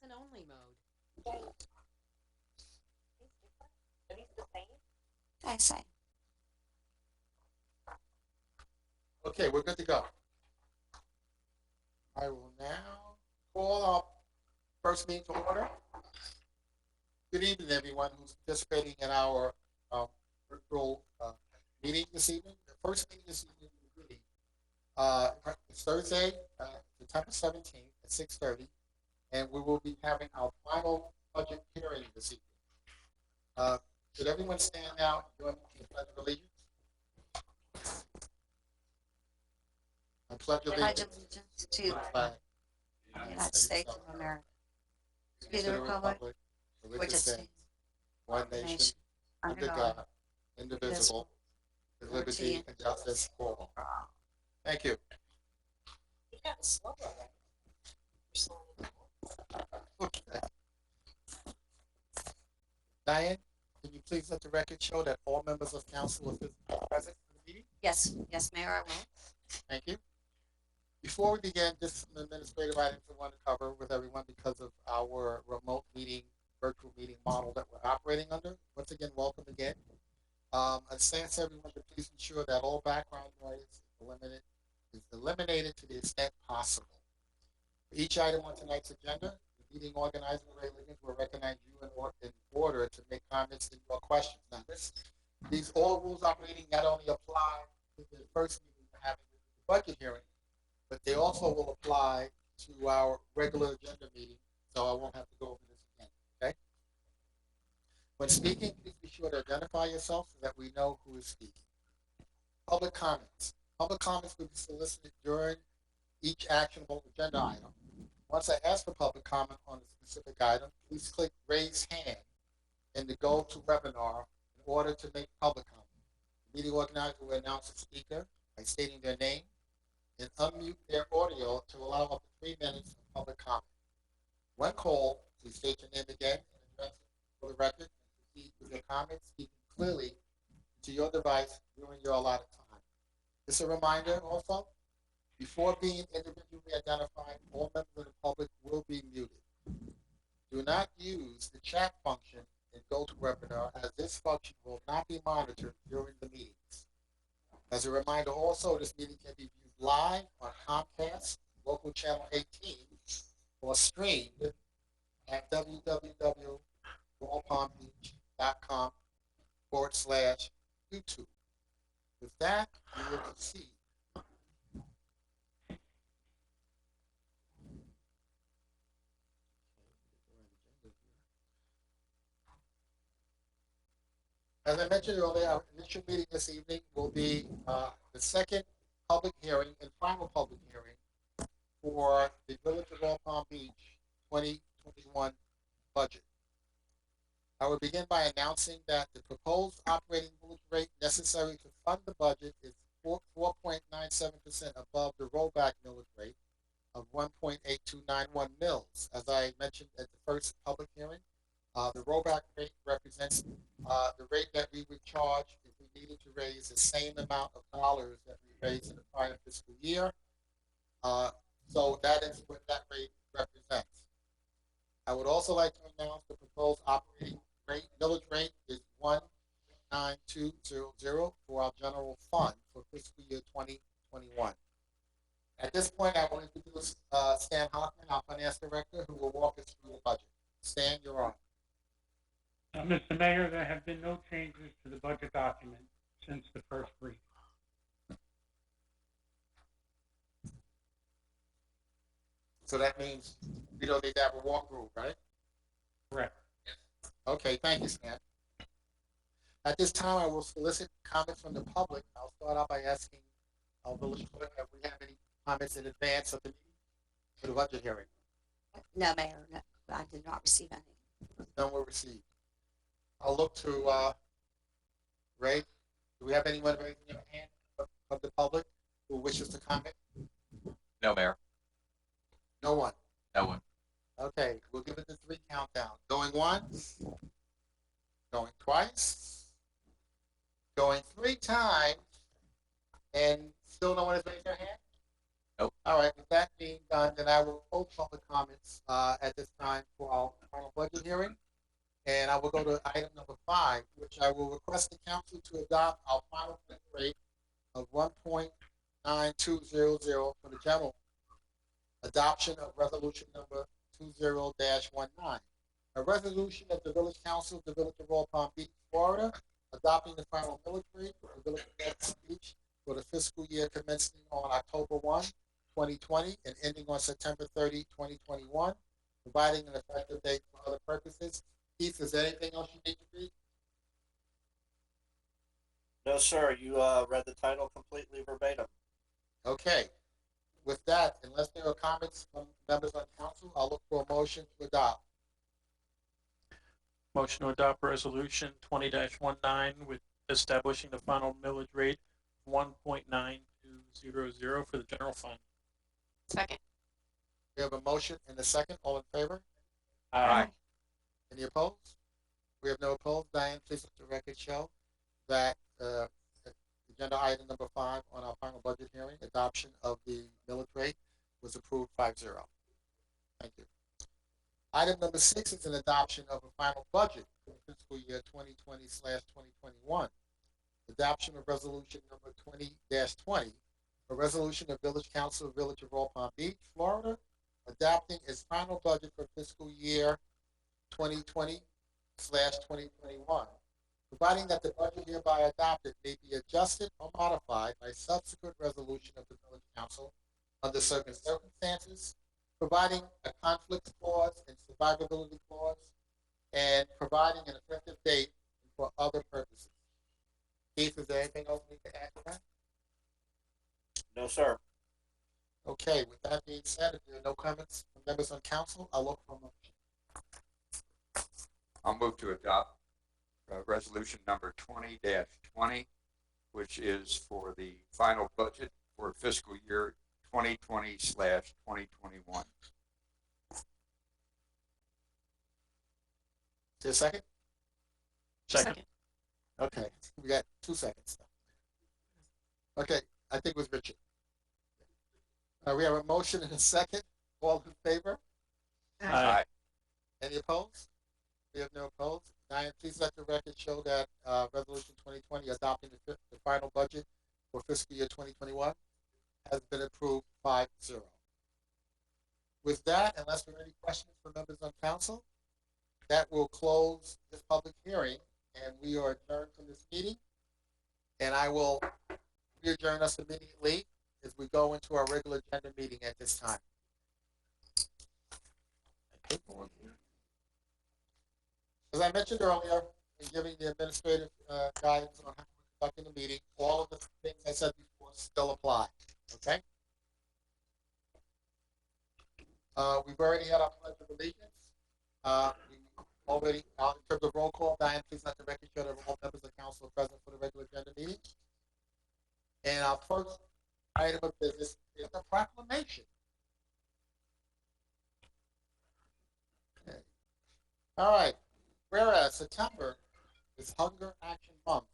listen-only mode. I say. Okay, we're good to go. I will now call up first meeting to order. Good evening, everyone who's participating in our virtual meeting this evening. The first meeting this evening will be it's Thursday, September 17th at 6:30, and we will be having our final budget hearing this evening. Should everyone stand now and join me in the Pledge of Allegiance? I pledge Pledge allegiance allegiance to to the flag the United States of America, to to the the republic republic for which which it is stands, one nation, nation under under God, God, indivisible, with liberty liberty and justice for all. for all. Thank you. Okay. Diane, can you please let the record show that all members of council are physically present for the meeting? Yes, Mayor, I will. Thank you. Before we begin, just some administrative items I want to cover with everyone because of our remote meeting, virtual meeting model that we're operating under. Once again, welcome again. I ask everyone to please ensure that all background noise is eliminated to the extent possible. For each item on tonight's agenda, the meeting organizer, Ray Liggins, will recognize you in order to make comments and your questions. Now, these all rules operating not only apply to the first meeting we're having the budget hearing, but they also will apply to our regular agenda meeting, so I won't have to go over this again, okay? When speaking, please be sure to identify yourself so that we know who is speaking. Public comments. Public comments will be solicited during each actionable agenda item. Once I ask for public comment on a specific item, please click raise hand in the go to webinar in order to make public comment. The meeting organizer will announce the speaker by stating their name and unmute their audio to allow up to 3 minutes of public comment. When called, please state your name again and address it for the record and proceed with your comments, speaking clearly to your device during your allotted time. Just a reminder also, before being individually identified, all members of the public will be muted. Do not use the chat function in GoToWebinar as this function will not be monitored during the meetings. As a reminder also, this meeting can be viewed live on Comcast, local channel 18, or streamed at www.royalpalmbeach.com/YouTube. With that, we will proceed. As I mentioned earlier, our initial meeting this evening will be the second public hearing and final public hearing for the Village of Royal Palm Beach 2021 budget. I will begin by announcing that the proposed operating millage rate necessary to fund the budget is 4.97% above the rollback millage rate of 1.8291 mils. As I mentioned at the first public hearing, the rollback rate represents the rate that we would charge if we needed to raise the same amount of dollars that we raised in the prior fiscal year. So that is what that rate represents. I would also like to announce the proposed operating rate, millage rate is 1.9200 for our general fund for fiscal year 2021. At this point, I will introduce Stan Hoffman, our finance director, who will walk us through the budget. Stan, you're on. Mr. Mayor, there have been no changes to the budget document since the first reading. So that means we don't need to have a walkthrough, right? Correct. Okay, thank you, Stan. At this time, I will solicit comments from the public. I'll start out by asking our village clerk if we have any comments in advance of the meeting for the budget hearing. No, Mayor, no, I did not receive any. None were received. I'll look to Ray. Do we have anyone raising their hand from the public who wishes to comment? No, Mayor. No one. No one. Okay, we'll give it the 3 countdown. Going once, going twice, going 3 times, and still no one has raised their hand? Nope. All right, with that being being done, then I will close public comments at this time for our final budget hearing. And I will go to item number 5, which I will request the council to adopt our final rate of 1.9200 for the general adoption of resolution number 20-19. A resolution of the Village Council of the Village of Old Palm Beach, Florida, adopting the final millage rate for the Village of Old Palm Beach for the fiscal year commencing on October 1, 2020 and ending on September 30, 2021, providing an effective date for other purposes. Keith, is there anything else you need to read? No, sir. You read the title completely verbatim. Okay. With that, unless there are comments from members on council, I'll look for a motion to adopt. Motion to adopt resolution 20-19 with establishing the final millage rate of 1.9200 for the general fund. Second. We have a motion and a second. All in favor? Aye. Any opposed? We have no opposed. Diane, please let the record show that agenda item number 5 on our final budget hearing, adoption of the millage rate, was approved 5-0. Thank you. Item number 6 is an adoption of a final budget for the fiscal year 2020/2021. Adoption of resolution number 20-20, a resolution of Village Council of Village of Old Palm Beach, Florida, adopting its final budget for fiscal year 2020/2021, providing that the budget hereby adopted may be adjusted or modified by subsequent resolution of the Village Council under certain circumstances, providing a conflict clause and survivability clause, and providing an effective date for other purposes. Keith, is there anything else we need to add to that? No, sir. Okay, with that being said, if there are no comments from members on council, I'll look for a motion. I'll move to adopt resolution number 20-20, which is for the final budget for fiscal year 2020/2021. Is there a second? Second. Okay, we got 2 seconds. Okay, I think it was Richard. We have a motion and a second. All in favor? Aye. Any opposed? We have no opposed. Diane, please let the record show that resolution 2020 adopting the final budget for fiscal year 2021 has been approved 5-0. With that, unless there are any questions from members on council, that will close this public hearing, and we are adjourned from this meeting. And I will adjourn us immediately as we go into our regular agenda meeting at this time. As I mentioned earlier, in giving the administrative guidance on how we're conducting the meeting, all of the things I said before still apply. Okay? We've already had our pledge of allegiance. We already, in terms of roll call, Diane, please let the record show that all members of council are present for the regular agenda meeting. And our first item of business is the proclamation. Okay. All right. Whereas September is Hunger Action Month,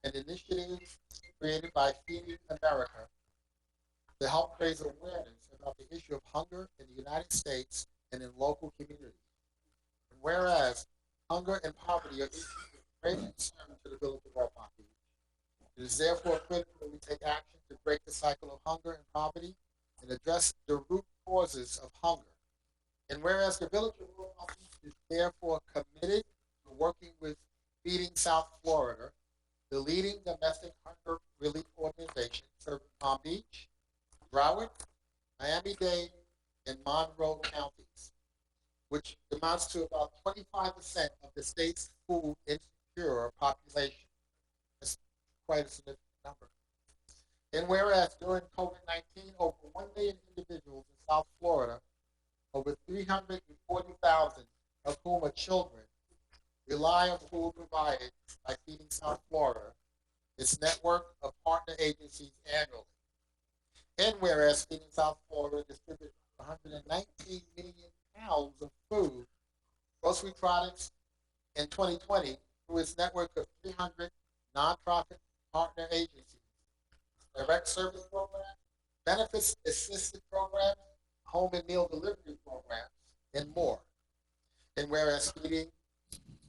an initiative created by Feeding America to help raise awareness about the issue of hunger in the United States and in local communities. And whereas hunger and poverty are issues of great concern to the Village of Old Palm Beach, it is therefore critical that we take action to break the cycle of hunger and poverty and address the root causes of hunger. And whereas the Village of Old Palm Beach is therefore committed to working with Feeding South Florida, the leading domestic hunger relief organization serving Palm Beach, Broward, Miami-Dade, and Monroe counties, which amounts to about 25% of the state's food insecure population. That's quite a significant number. And whereas during COVID-19, over 1 million individuals in South Florida, over 340,000 of whom are children, rely on food provided by Feeding South Florida, its network of partner agencies annually. And whereas Feeding South Florida distributes 119 million pounds of food, grocery products in 2020 through its network of 300 nonprofit partner agencies, direct service programs, benefits assisted programs, home and meal delivery programs, and more. And whereas feeding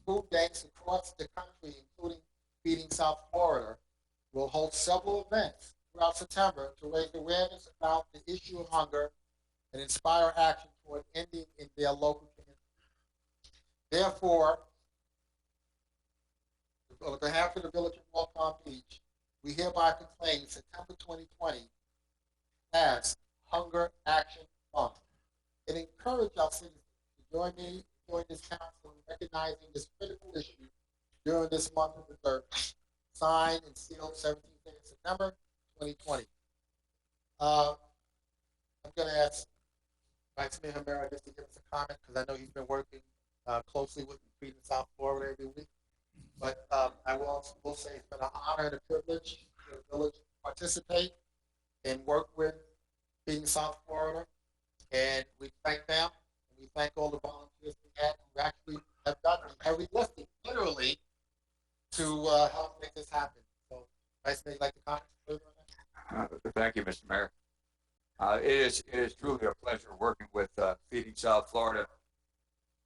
food banks across the country, including Feeding South Florida, will hold several events throughout September to raise awareness about the issue of hunger and inspire action toward ending in their local community. Therefore, on behalf of the Village of North Palm Beach, we hereby proclaim September 2020 as Hunger Action Month and encourage our citizens to join this council in recognizing this critical issue during this month of the third. Signed and sealed 17th day of September 2020. I'm going to ask Vice Mayor Herrera just to give us a comment because I know he's been working closely with Feeding South Florida every week. But I will say it's been an honor and a privilege for the village to participate and work with Feeding South Florida. And we thank them. And we thank all the volunteers we had who actually have done heavy lifting, literally, to help make this happen. So, Vice Mayor, you'd like to comment further on that? Thank you, Mr. Mayor. It is truly a pleasure working with Feeding South Florida.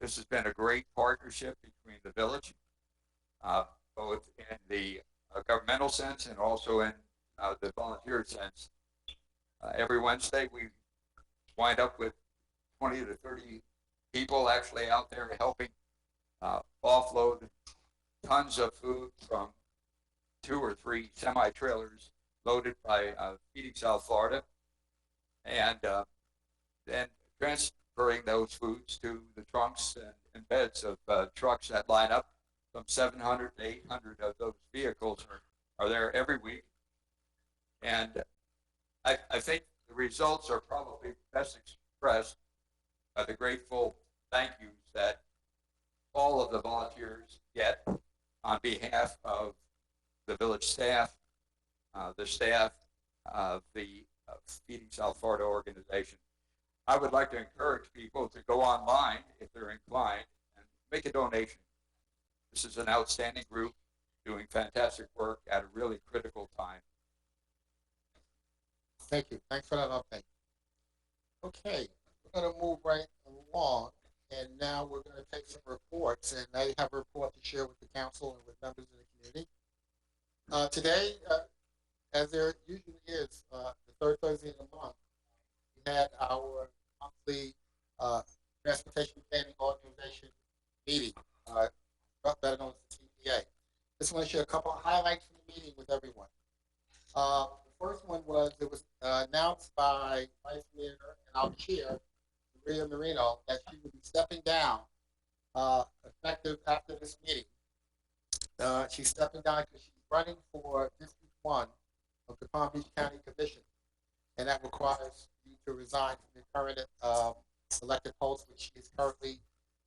This has been a great partnership between the village, both in the governmental sense and also in the volunteer sense. Every Wednesday, we wind up with 20 to 30 people actually out there helping offload tons of food from 2 or 3 semi-trailers loaded by Feeding South Florida, and then transferring those foods to the trunks and beds of trucks that line up. Some 700 to 800 of those vehicles are there every week. And I think the results are probably best expressed by the grateful thank yous that all of the volunteers get on behalf of the village staff, the staff of the Feeding South Florida organization. I would like to encourage people to go online if they're inclined and make a donation. This is an outstanding group doing fantastic work at a really critical time. Thank you. Thanks for that update. Okay, we're going to move right along, and now we're going to take some reports, and I have a report to share with the council and with members of the community. Today, as there usually is, the third Thursday of the month, we had our monthly Transportation Planning Organization meeting, better known as the TPA. Just want to share a couple of highlights from the meeting with everyone. The first one was it was announced by Vice Mayor and our chair, Maria Marino, that she would be stepping down effective after this meeting. She's stepping down because she's running for District 1 of the Palm Beach County Commission, and that requires you to resign from the current elected post, which she is currently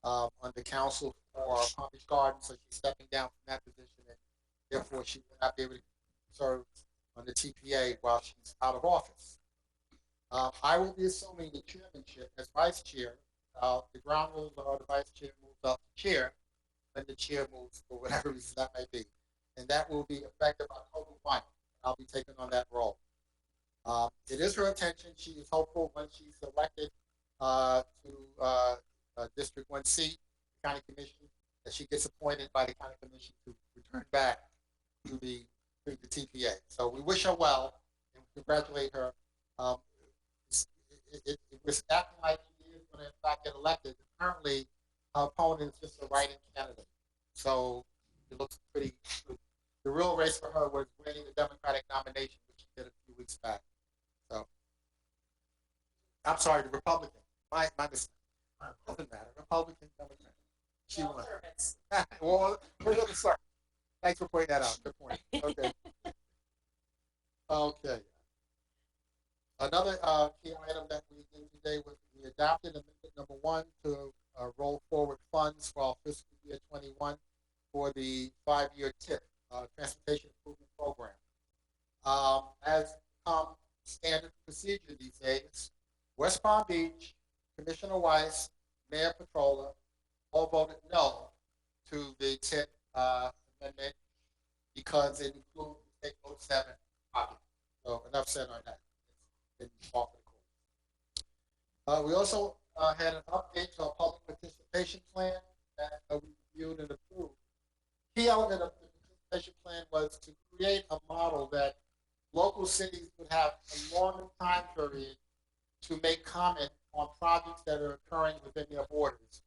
on the council for Palm Beach Gardens, so she's stepping down from that position, and therefore she will not be able to serve on the TPA while she's out of office. I will be assuming the chairmanship as vice chair. The ground rules are the vice chair moves up to chair, and the chair moves for whatever reason that may be. And that will be effective October 1. I'll be taking on that role. It is her intention. She is hopeful when she's elected to District 1 seat, the County Commission, that she gets appointed by the County Commission to return back to the TPA. So we wish her well and congratulate her. It was acting like she is going to in fact get elected. Apparently, her opponent is just a write-in candidate. So it looks pretty good. The real race for her was winning the Democratic nomination, which she did a few weeks back. So, I'm sorry, the Republican. My mistake. Doesn't matter. Republican, Democrat. She won. Well, sorry. Thanks for pointing that out. Good point. Okay. Okay. Another key item that we did today was we adopted amendment number 1 to roll forward funds for our fiscal year 21 for the 5-year TIP, Transportation Improvement Program. As standard procedure these days, West Palm Beach, Commissioner Weiss, Mayor Petrola, all voted no to the TIP amendment because it includes State Code 7 copy. So enough said on that. It's been off the We also had an update to our public participation plan that we reviewed and approved. Key element of the participation plan was to create a model that local cities would have a longer time period to make comment on projects that are occurring within their borders,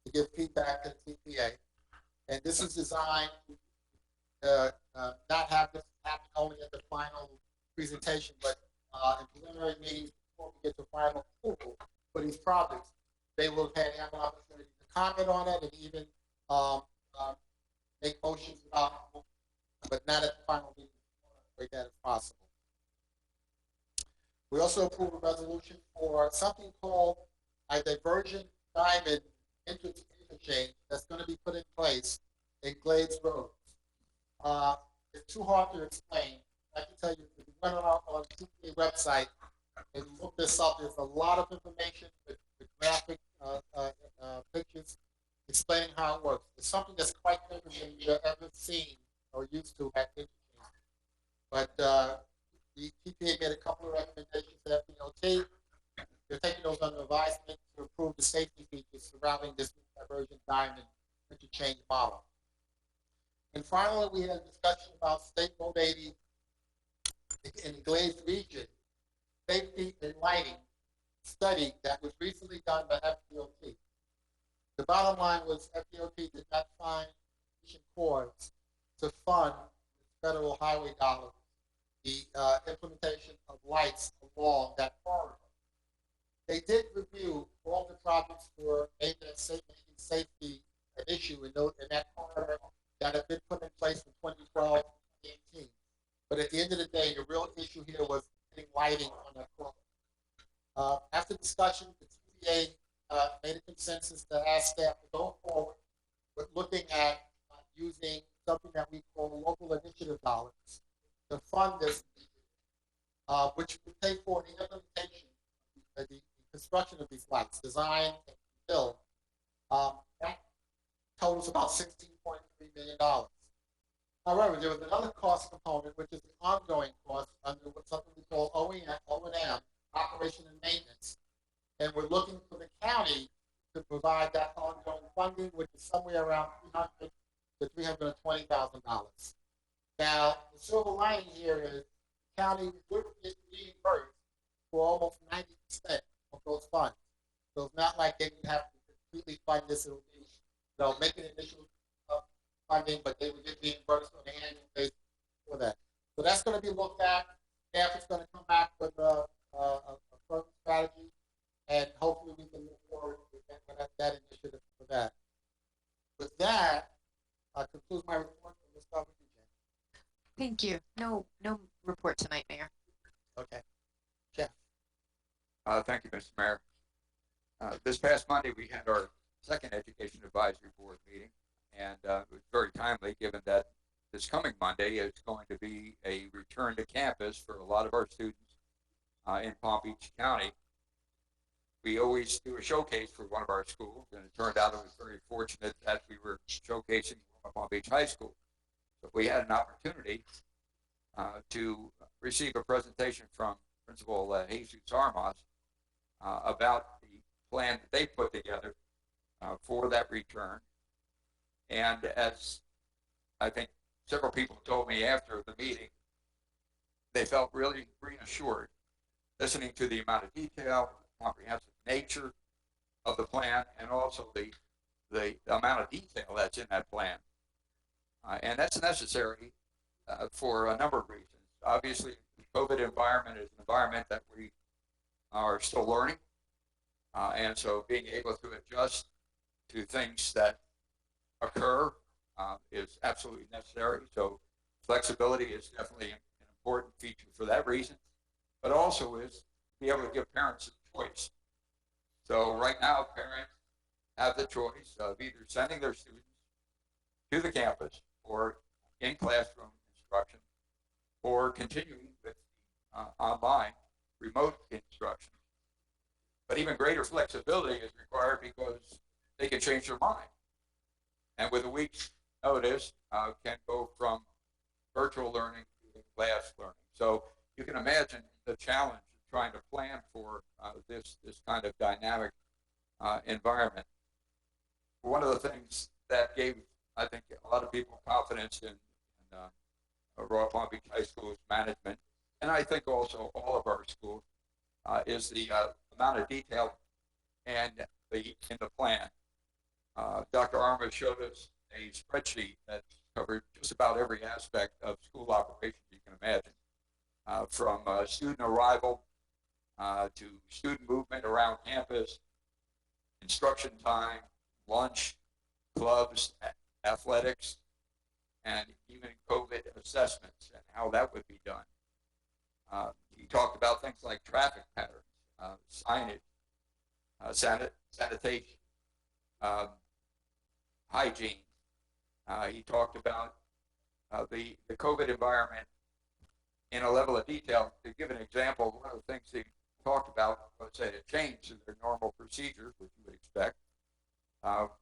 to give feedback to the TPA. And this is designed to not have this happen only at the final presentation, but in preliminary meetings before we get to final approval for these projects, they will have an opportunity to comment on it and even make motions about it, but not at the final meeting, make that if possible. We also approved a resolution for something called a diversion diamond interchange that's going to be put in place in Glades Road. It's too hard to explain. I can tell you, if you went on the TPA website and look this up, there's a lot of information with graphic pictures explaining how it works. It's something that's quite different than you've ever seen or used to at interchange. But the TPA made a couple of recommendations to FDOT. They're taking those under advisement to improve the safety features surrounding this diversion diamond interchange model. And finally, we had a discussion about State Road 80 in the Glades region, safety and lighting study that was recently done by FDOT. The bottom line was FDOT did not find sufficient cords to fund federal highway dollars the implementation of lights along that corridor. They did review all the projects for making safety an issue in that corridor that have been put in place from 2012 to 2018. But at the end of the day, the real issue here was getting lighting on that corridor. After discussion, the TPA made a consensus to ask staff to go forward with looking at using something that we call local initiative dollars to fund this, which would pay for the implementation, the construction of these lights, design and build. That totals about $16.3 million. However, there was another cost component, which is the ongoing cost under something we call O&M, operation and maintenance. And we're looking for the county to provide that ongoing funding, which is somewhere around $300,000 to $320,000. Now, the silver lining here is the county would get reimbursed for almost 90% of those funds. So it's not like they would have to completely fund this. It would be, they'll make an initial funding, but they would get reimbursed on an annual basis for that. So that's going to be looked at. Staff is going to come back with a firm strategy, and hopefully we can move forward with that initiative for that. With that, I conclude my report. We'll start with you, Jen. Thank you. No report tonight, Mayor. Okay. Jeff. Thank you, Mr. Mayor. This past Monday, we had our second Education Advisory Board meeting, and it was very timely given that this coming Monday is going to be a return to campus for a lot of our students in Palm Beach County. We always do a showcase for one of our schools, and it turned out it was very fortunate that we were showcasing Palm Beach High School. So we had an opportunity to receive a presentation from Principal Jesus Armas about the plan that they put together for that return. And as I think several people told me after the meeting, they felt really reassured listening to the amount of detail, comprehensive nature of the plan, and also the amount of detail that's in that plan. And that's necessary for a number of reasons. Obviously, the COVID environment is an environment that we are still learning. And so being able to adjust to things that occur is absolutely necessary. So flexibility is definitely an important feature for that reason, but also is to be able to give parents a choice. So right now, parents have the choice of either sending their students to the campus or in classroom instruction, or continuing with online remote instruction. But even greater flexibility is required because they can change their mind. And with a week's notice, can go from virtual learning to class learning. So you can imagine the challenge trying to plan for this kind of dynamic environment. One of the things that gave, I think, a lot of people confidence in Royal Palm Beach High School's management, and I think also all of our schools, is the amount of detail and in the plan. Dr. Arma showed us a spreadsheet that covered just about every aspect of school operations you can imagine, from student arrival to student movement around campus, instruction time, lunch, clubs, athletics, and even COVID assessments and how that would be done. He talked about things like traffic patterns, signage, sanitation, hygiene. He talked about the COVID environment in a level of detail. To give an example, one of the things he talked about was that it changed in their normal procedures, which you would expect.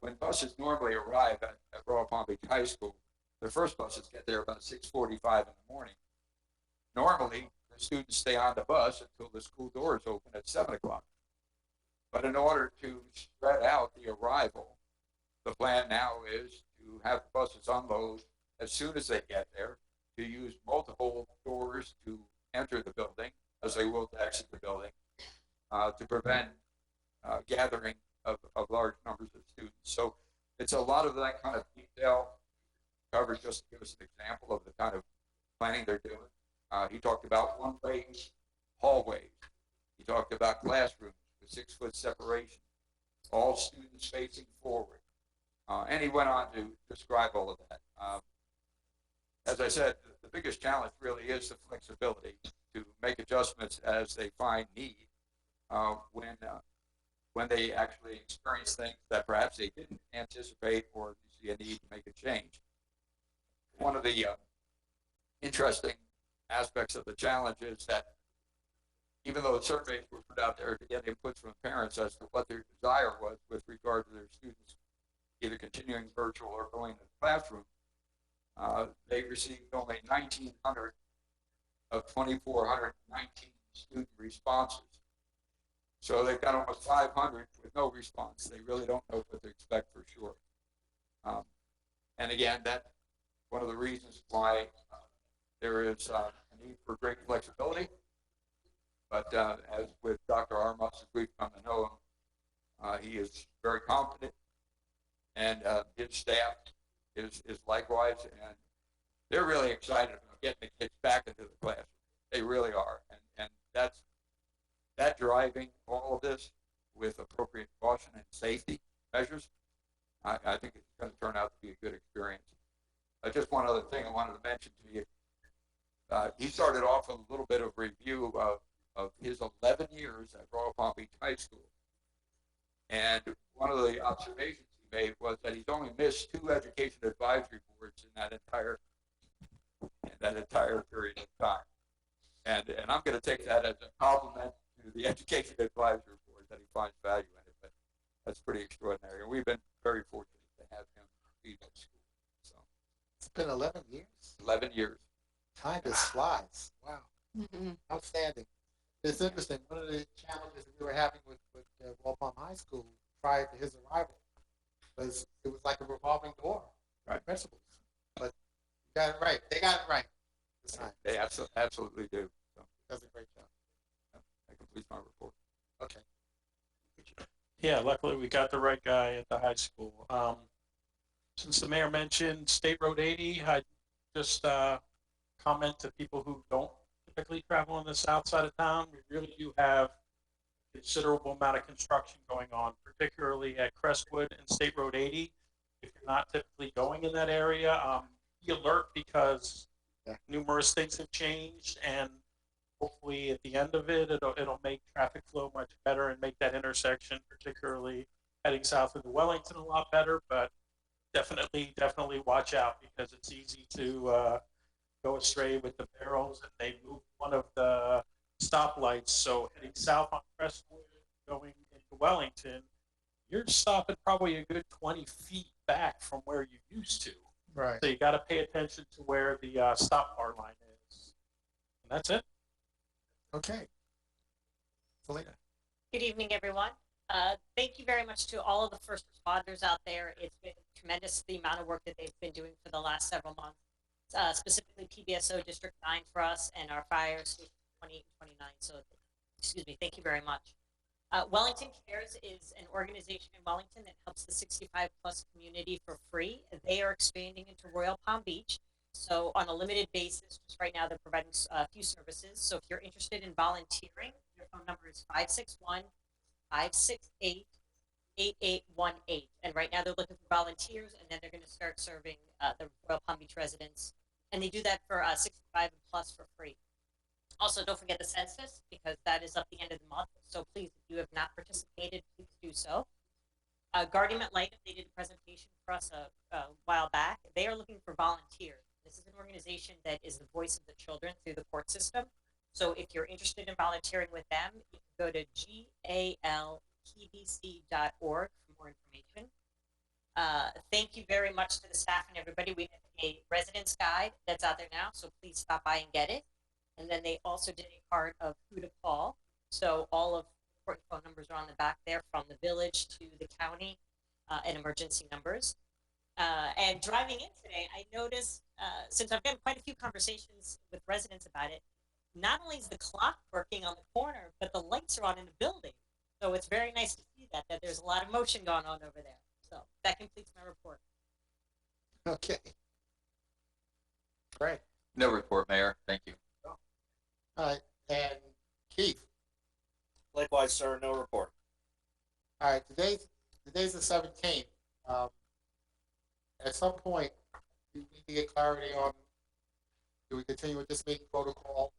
When buses normally arrive at Royal Palm Beach High School, the first buses get there about 6:45 in the morning. Normally, the students stay on the bus until the school doors open at 7 o'clock. But in order to spread out the arrival, the plan now is to have the buses unload as soon as they get there, to use multiple doors to enter the building, as they will to exit the building, to prevent gathering of large numbers of students. So it's a lot of that kind of detail covered, just to give us an example of the kind of planning they're doing. He talked about one-way hallways. He talked about classrooms with 6-foot separation, all students facing forward. And he went on to describe all of that. As I said, the biggest challenge really is the flexibility to make adjustments as they find need when they actually experience things that perhaps they didn't anticipate or see a need to make a change. One of the interesting aspects of the challenge is that even though the surveys were put out there to get inputs from parents as to what their desire was with regard to their students either continuing virtual or going to the classroom, they received only 1,900 of 2,419 student responses. So they've got almost 500 with no response. They really don't know what to expect for sure. And again, that's one of the reasons why there is a need for great flexibility. But as with Dr. Armas, as we've come to know him, he is very confident, and his staff is likewise, and they're really excited about getting the kids back into the classroom. They really are, and that's that driving all of this with appropriate caution and safety measures. I think it's going to turn out to be a good experience. Just one other thing I wanted to mention to you. He started off with a little bit of review of his 11 years at Royal Palm Beach High School. And one of the observations he made was that he's only missed 2 education advisory boards in that entire period of time. And I'm going to take that as a compliment to the education advisory board that he finds value in it. But that's pretty extraordinary. And we've been very fortunate to have him lead that school. So It's been 11 years. 11 years. Time just flies. Wow. Mm-hmm. Outstanding. It's interesting. One of the challenges we were having with Royal Palm High School prior to his arrival was it was like a revolving door. Right. Principals. But you got it right. They got it right this time. They absolutely do. So Does a great job. that completes my report. Okay. Yeah, luckily we got the right guy at the high school. Since the mayor mentioned State Road 80, I just comment to people who don't typically travel on the south side of town. We really do have a considerable amount of construction going on, particularly at Crestwood and State Road 80. If you're not typically going in that area, be alert because numerous things have changed, and hopefully at the end of it, it'll make traffic flow much better and make that intersection, particularly heading south into Wellington, a lot better. But definitely watch out because it's easy to go astray with the barrels, and they moved one of the stoplights. So heading south on Crestwood, going into Wellington, you're stopping probably a good 20 feet back from where you used to. Right. So you got to pay attention to where the stop bar line is. And that's it. Okay. Selena? Good evening, everyone. Thank you very much to all of the first responders out there. It's been tremendous the amount of work that they've been doing for the last several months, specifically PBSO District 9 for us and our fire stations 28 and 29. So, excuse me, thank you very much. Wellington Cares is an organization in Wellington that helps the 65 plus community for free. They are expanding into Royal Palm Beach. So on a limited basis, just right now, they're providing a few services. So if you're interested in volunteering, your phone number is 561-568-8818. And right now they're looking for volunteers, and then they're going to start serving the Royal Palm Beach residents. And they do that for 65 and plus for free. Also, don't forget the census, because that is up the end of the month. So please, if you have not participated, please do so. Guardian Ad Litem, they did a presentation for us a while back. They are looking for volunteers. This is an organization that is the voice of the children through the court system. So if you're interested in volunteering with them, you can go to galpbc.org for more information. Thank you very much to the staff and everybody. We have a residence guide that's out there now, so please stop by and get it. And then they also did a card of who to call. So all of the important phone numbers are on the back there, from the village to the county, and emergency numbers. And driving in today, I noticed, since I've had quite a few conversations with residents about it, not only is the clock working on the corner, but the lights are on in the building. So it's very nice to see that there's a lot of motion going on over there. So that completes my report. Okay. Great. No report, Mayor. Thank you. All right. And Keith? Likewise, sir, no report. All right. Today's the 17th. At some point, we need to get clarity on, do we continue with this meeting protocol?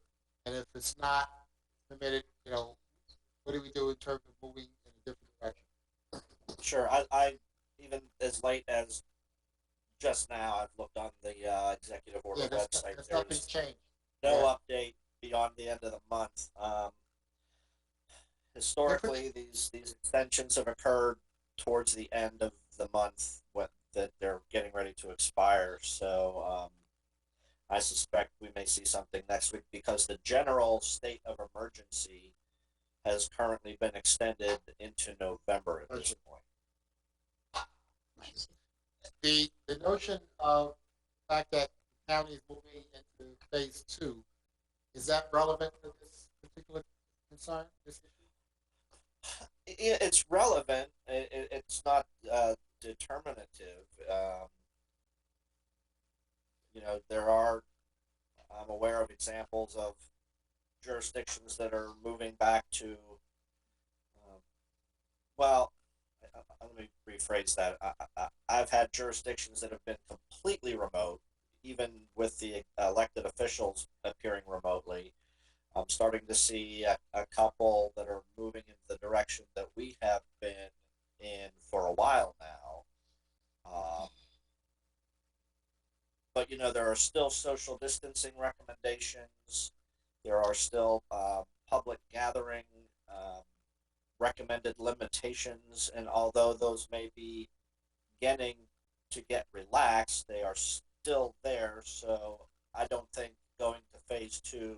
And if it's not permitted, what do we do in terms of moving in a different direction? Sure. I even as late as just now, I've looked on the executive order website. Nothing's changed. No update beyond the end of the month. Historically, these extensions have occurred towards the end of the month that they're getting ready to expire. So I suspect we may see something next week, because the general state of emergency has currently been extended into November at this point. The notion of the fact that the county is moving into phase 2, is that relevant to this particular concern, this issue? It's relevant. It's not determinative. I'm aware of examples of jurisdictions that are moving back to, let me rephrase that. I've had jurisdictions that have been completely remote, even with the elected officials appearing remotely. I'm starting to see a couple that are moving in the direction that we have been in for a while now. But there are still social distancing recommendations. There are still public gathering recommended limitations, and although those may be beginning to get relaxed, they are still there. So I don't think going to phase 2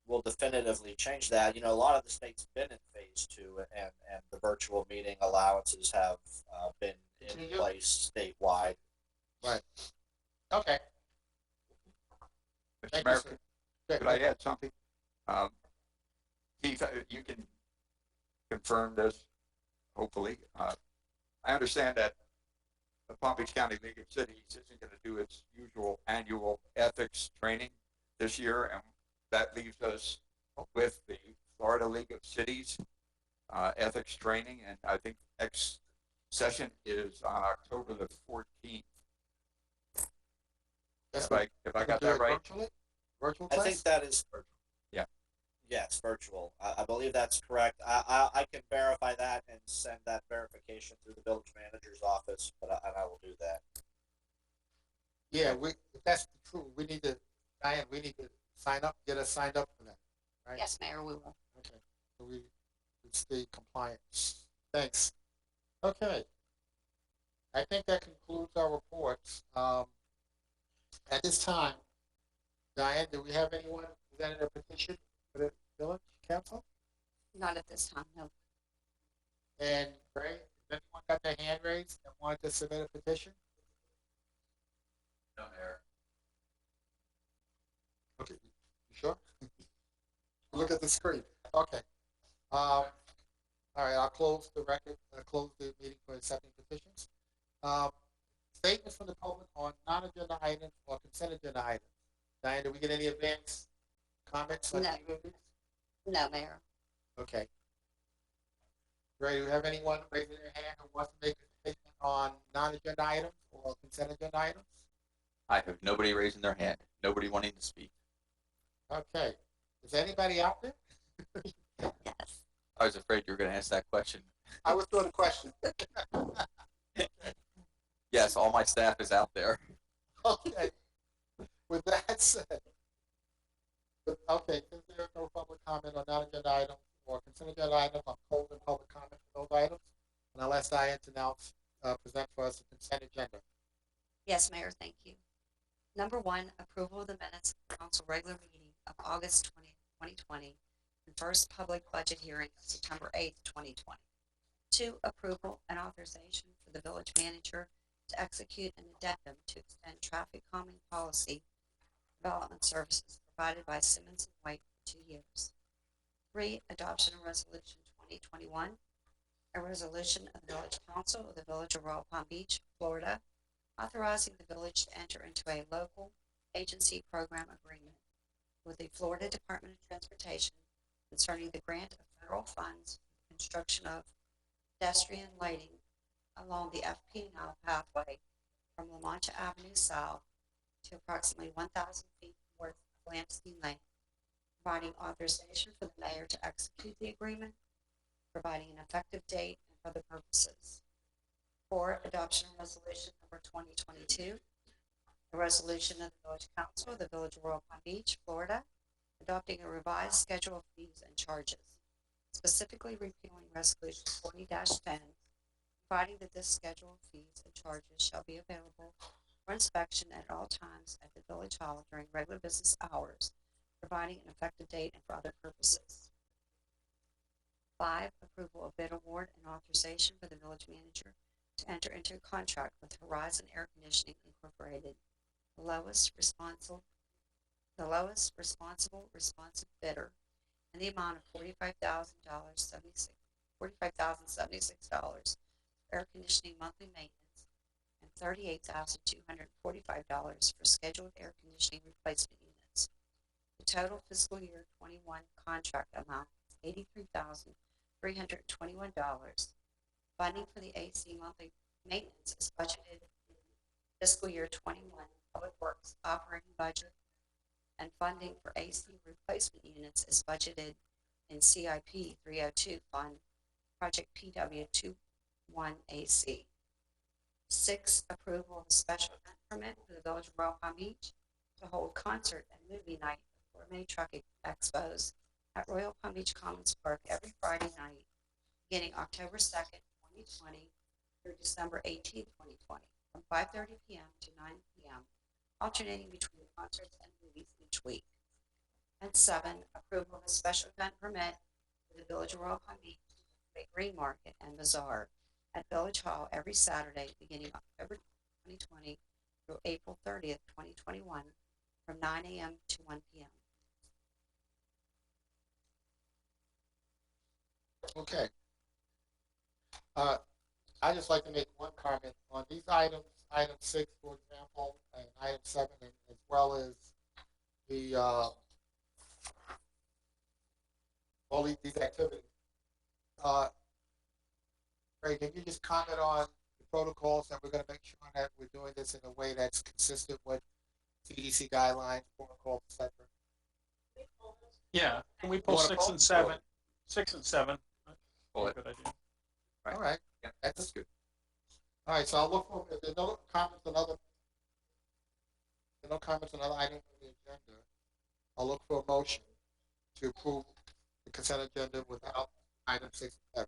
will definitively change that. A lot of the states have been in phase 2, and the virtual meeting allowances have been in place statewide. Right. Okay. Mr. Thank Mayor, you, sir. could I add something? Keith, you can confirm this, hopefully. I understand that the Palm Beach County League of Cities isn't going to do its usual annual ethics training this year, and that leaves us with the Florida League of Cities ethics training, and I think next session is on October the 14th. If I got that right? Virtual I class? think that is virtual. Yeah. Yes, virtual. I believe that's correct. I can verify that and send that verification through the village manager's office, but I will do that. Yeah, if that's true, Diane, we need to get us signed up for that, right? Yes, Mayor, we will. Okay, so we stay compliant. Thanks. Okay. I think that concludes our reports. At this time, Diane, do we have anyone presenting a petition for the village council? Not at this time, no. And Ray, has anyone got their hand raised and wanted to submit a petition? No, Mayor. Okay, you sure? Look at the screen. Okay. All right, I'll close the record, close the meeting for accepting petitions. Statements from the public on non-agenda items or consent agenda items. Diane, did we get any advance comments? on No. any of these? No, Mayor. Okay. Ray, do we have anyone raising their hand who wants to make a statement on non-agenda items or consent agenda items? I have nobody raising their hand, nobody wanting to speak. Okay. Is anybody out there? Yes. I was afraid you were going to ask that question. I was doing a question. Yes, all my staff is out there. Okay. With that said, okay, since there is no public comment on non-agenda items or consent agenda items, I'm closing public comment for those items. And I'll ask Diane to now present for us the consent agenda. Yes, Mayor, thank you. Number one, approval of the minutes of the council regular meeting of August 20th, 2020, and first public budget hearing of September 8th, 2020. Two, approval and authorization for the village manager to execute an addendum to extend traffic calming policy development services provided by Simmons and White for 2 years. Three, adoption of resolution 2021, a resolution of the Village Council of the Village of Royal Palm Beach, Florida, authorizing the village to enter into a local agency program agreement with the Florida Department of Transportation concerning the grant of federal funds for the construction of pedestrian lighting along the FP&L pathway from La Mancha Avenue South to approximately 1,000 feet north of Lansing Lane, providing authorization for the mayor to execute the agreement, providing an effective date and for other purposes. Four, adoption of resolution number 2022, a resolution of the Village Council of the Village of Royal Palm Beach, Florida, adopting a revised schedule of fees and charges, specifically repealing resolution 40-10, providing that this schedule of fees and charges shall be available for inspection at all times at the Village Hall during regular business hours, providing an effective date and for other purposes. 5, approval of bid award and authorization for the village manager to enter into a contract with Horizon Air Conditioning Incorporated, the lowest responsible responsive bidder, in the amount of $45,076 for air conditioning monthly maintenance and $38,245 for scheduled air conditioning replacement units. The total fiscal year 21 contract amount is $83,321. Funding for the AC monthly maintenance is budgeted in fiscal year 21 Public Works operating budget, and funding for AC replacement units is budgeted in CIP 302 Fund Project PW21 AC. 6, approval of a special event permit for the Village of Royal Palm Beach to hold concert and movie night for Gourmet Truck Expos at Royal Palm Beach Commons Park every Friday night, beginning October 2nd, 2020 through December 18th, 2020, from 5:30 p.m. to 9 p.m., alternating between concerts and movies each week. And 7, approval of a special event permit for the Village of Royal Palm Beach to a green market and bazaar at Village Hall every Saturday, beginning October 2020 through April 30th, 2021, from 9 a.m. to 1 p.m. Okay. I just like to make one comment on these items, item 6, for example, and item 7, and as well as the all these activities. Ray, can you just comment on the protocols, and we're going to make sure that we're doing this in a way that's consistent with CDC guidelines, protocols, etc. Yeah, can we pull wanna 6 pull? and 7? 6 and 7. Pull it. Good idea. Right. All right. Yeah, That's good. All right, so I'll look for, if there's no comments on other, items on the agenda, I'll look for a motion to approve the consent agenda without item 6 and 7.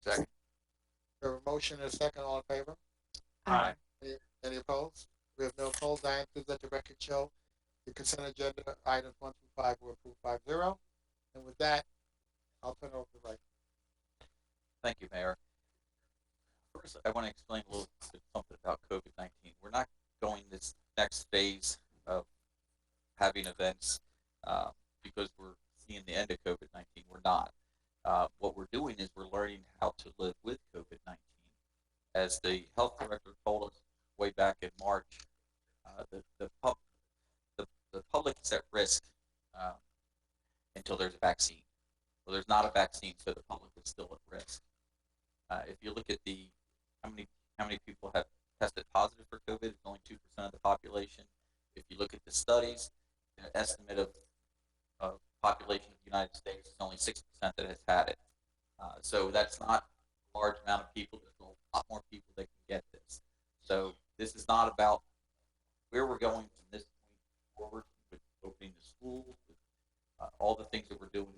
Second. There a motion and a second, all in favor? Aye. Any opposed? We have no opposed. Diane, please let the record show The consent agenda items 1 through 5 were approved 5-0. And with that, I'll turn it over to Ray. Thank you, Mayor. First, I want to explain a little bit something about COVID-19. We're not going this next phase of having events because we're seeing the end of COVID-19. We're not. What we're doing is we're learning how to live with COVID-19. As the health director told us way back in March, the public is at risk until there's a vaccine. Well, there's not a vaccine, so the public is still at risk. If you look at how many people have tested positive for COVID, it's only 2% of the population. If you look at the studies, the estimate of population of the United States is only 6% that has had it. So that's not a large amount of people. There's a lot more people that can get this. So this is not about where we're going from this point forward with opening the schools, with all the things that we're doing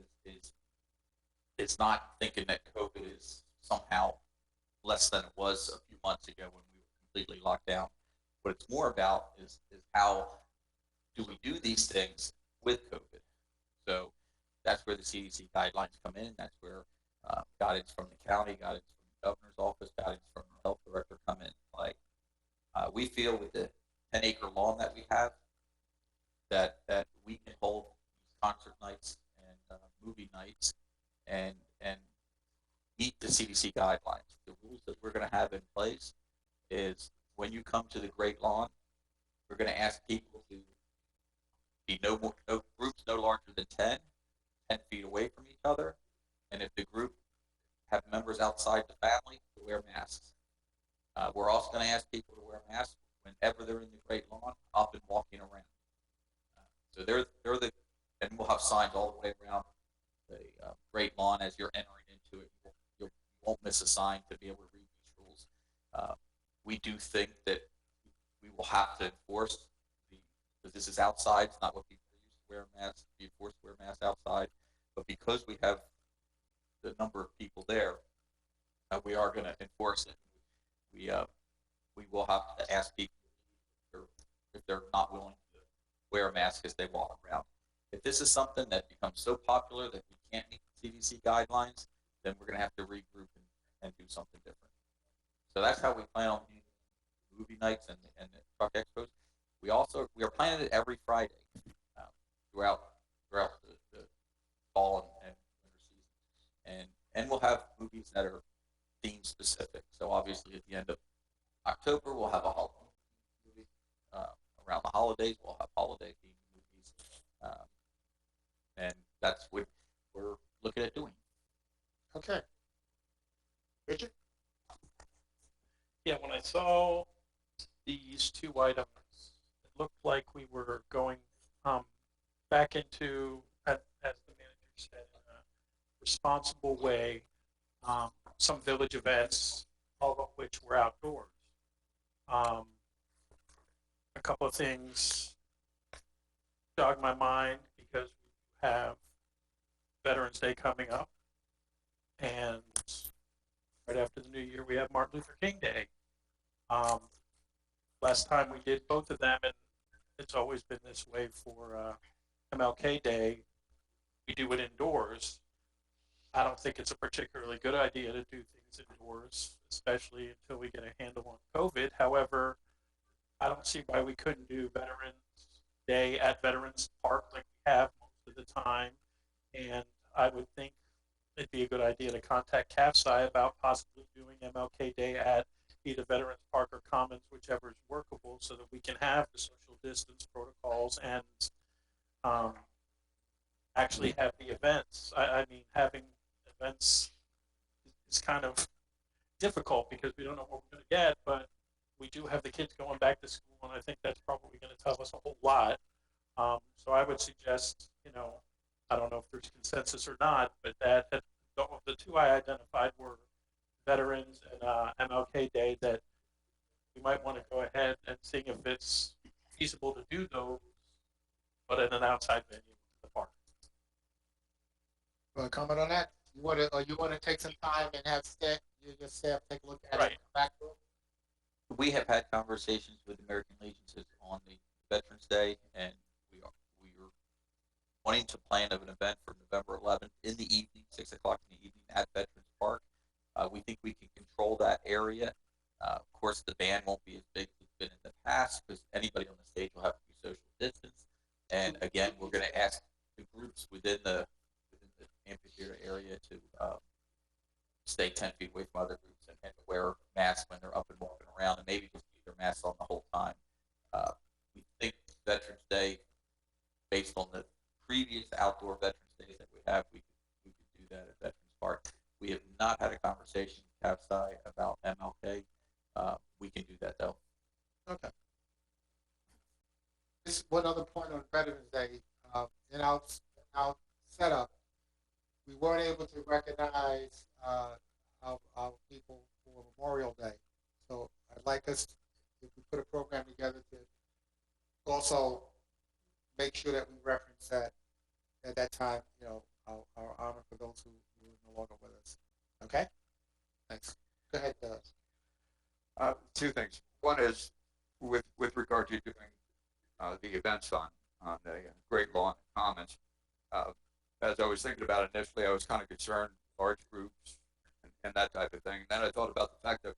is not thinking that COVID is somehow less than it was a few months ago when we were completely locked down. What it's more about is how do we do these things with COVID? So that's where the CDC guidelines come in. That's where guidance from the county, guidance from the governor's office, guidance from the health director come in. Like we feel with the 10-acre lawn that we have, that we can hold concert nights and movie nights and meet the CDC guidelines. The rules that we're going to have in place is when you come to the Great Lawn, we're going to ask people to be no groups no larger than 10 feet away from each other, and if the group have members outside the family, to wear masks. We're also going to ask people to wear masks whenever they're in the Great Lawn, up and walking around. So they're the, and we'll have signs all the way around the Great Lawn as you're entering into it. You won't miss a sign to be able to read these rules. We do think that we will have to enforce because this is outside. It's not what people are used to wear masks. Be forced to wear masks outside, but because we have the number of people there, we are going to enforce it. We will have to ask people if they're not willing to wear a mask as they walk around. If this is something that becomes so popular that we can't meet the CDC guidelines, then we're going to have to regroup and do something different. So that's how we plan on meeting movie nights and the truck expos. We are planning it every Friday throughout the fall and winter season, and we'll have movies that are theme specific. So obviously at the end of October we'll have a Halloween movie. Around the holidays we'll have holiday themed movies, and that's what we're looking at doing. Okay. Richard? Yeah, when I saw these two items, it looked like we were going back into, as the manager said, in a responsible way, some village events, all of which were outdoors. A couple of things jogged my mind because we have Veterans Day coming up, and right after the new year we have Martin Luther King Day. Last time we did both of them, and it's always been this way for MLK Day, we do it indoors. I don't think it's a particularly good idea to do things indoors, especially until we get a handle on COVID. However, I don't see why we couldn't do Veterans Day at Veterans Park like we have most of the time. And I would think it'd be a good idea to contact CAFSI about possibly doing MLK Day at either Veterans Park or Commons, whichever is workable, so that we can have the social distance protocols and actually have the events. I mean, having events is kind of difficult because we don't know what we're going to get, but we do have the kids going back to school, and I think that's probably going to tell us a whole lot. So I would suggest, I don't know if there's consensus or not, but that the two I identified were Veterans and MLK Day, that we might want to go ahead and see if it's feasible to do those, but in an outside venue in the park. Want to comment on that? You want to take some time and have your staff take a look at it Right. and come back to it? We have had conversations with American Legion on the Veterans Day, and we're wanting to plan of an event for November 11th in the evening, 6 o'clock in the evening at Veterans Park. We think we can control that area. Of course, the band won't be as big as it's been in the past because anybody on the stage will have to be social distance. And again, we're going to ask the groups within the amphitheater area to stay 10 feet away from other groups and wear masks when they're up and walking around, and maybe just keep their masks on the whole time. We think Veterans Day, based on the previous outdoor Veterans Days that we have, we could do that at Veterans Park. We have not had a conversation with CAPSI about MLK. We can do that though. Okay. Just one other point on Veterans Day. In our setup, we weren't able to recognize our people for Memorial Day. So I'd like us, if we put a program together, to also make sure that we reference that at that time, our honor for those who are no longer with us. Okay? Thanks. Go ahead, Two things. One is with regard to doing the events on the Great Lawn Commons. As I was thinking about it initially, I was kind of concerned large groups and that type of thing. And then I thought about the fact that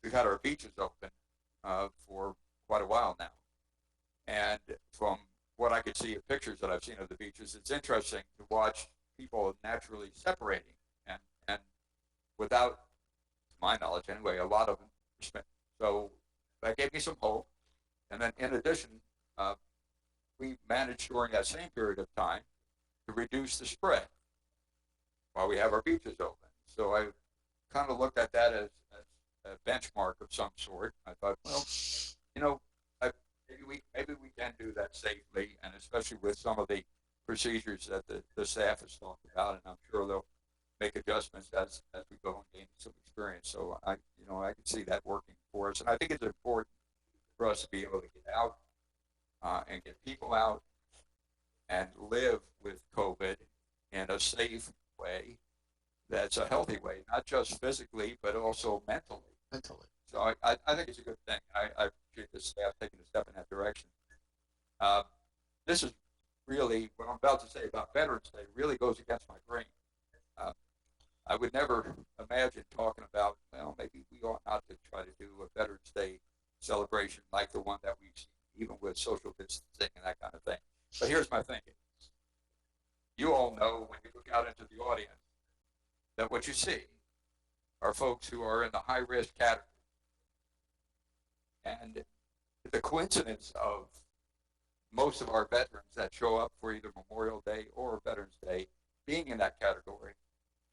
we've had our beaches open for quite a while now, and from what I could see of pictures that I've seen of the beaches, it's interesting to watch people naturally separating and without, to my knowledge anyway, a lot of enforcement. So that gave me some hope. And then in addition, we managed during that same period of time to reduce the spread while we have our beaches open. So I kind of looked at that as a benchmark of some sort. I thought, well, maybe we can do that safely, and especially with some of the procedures that the staff has talked about, and I'm sure they'll make adjustments as we go and gain some experience. So I can see that working for us, and I think it's important for us to be able to get out and get people out and live with COVID in a safe way that's a healthy way, not just physically, but also mentally. So I think it's a good thing. I appreciate the staff taking a step in that direction. This is really, what I'm about to say about Veterans Day really goes against my grain. I would never imagine talking about, well, maybe we ought not to try to do a Veterans Day celebration like the one that we've seen, even with social distancing and that kind of thing. But here's my thinking. You all know when you look out into the audience that what you see are folks who are in the high-risk category. And the coincidence of most of our veterans that show up for either Memorial Day or Veterans Day being in that category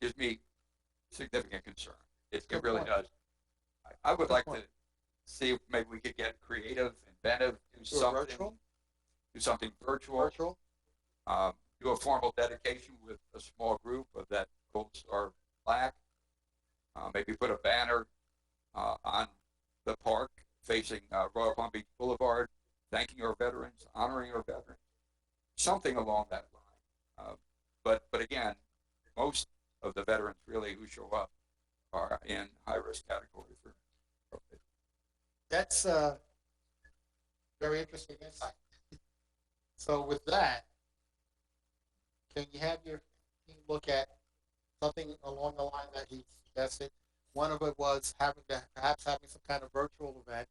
gives me significant concern. It really does. I would like to see if maybe we could get creative, inventive, do something virtual. Do a formal dedication with a small group of that Gold Star plaque. Maybe put a banner on the park facing Royal Palm Beach Boulevard, thanking our veterans, honoring our veterans, something along that line. But again, most of the veterans really who show up are in high-risk category for COVID. That's very interesting insight. So with that, can you have your team look at something along the line that he suggested? One of it was perhaps having some kind of virtual event,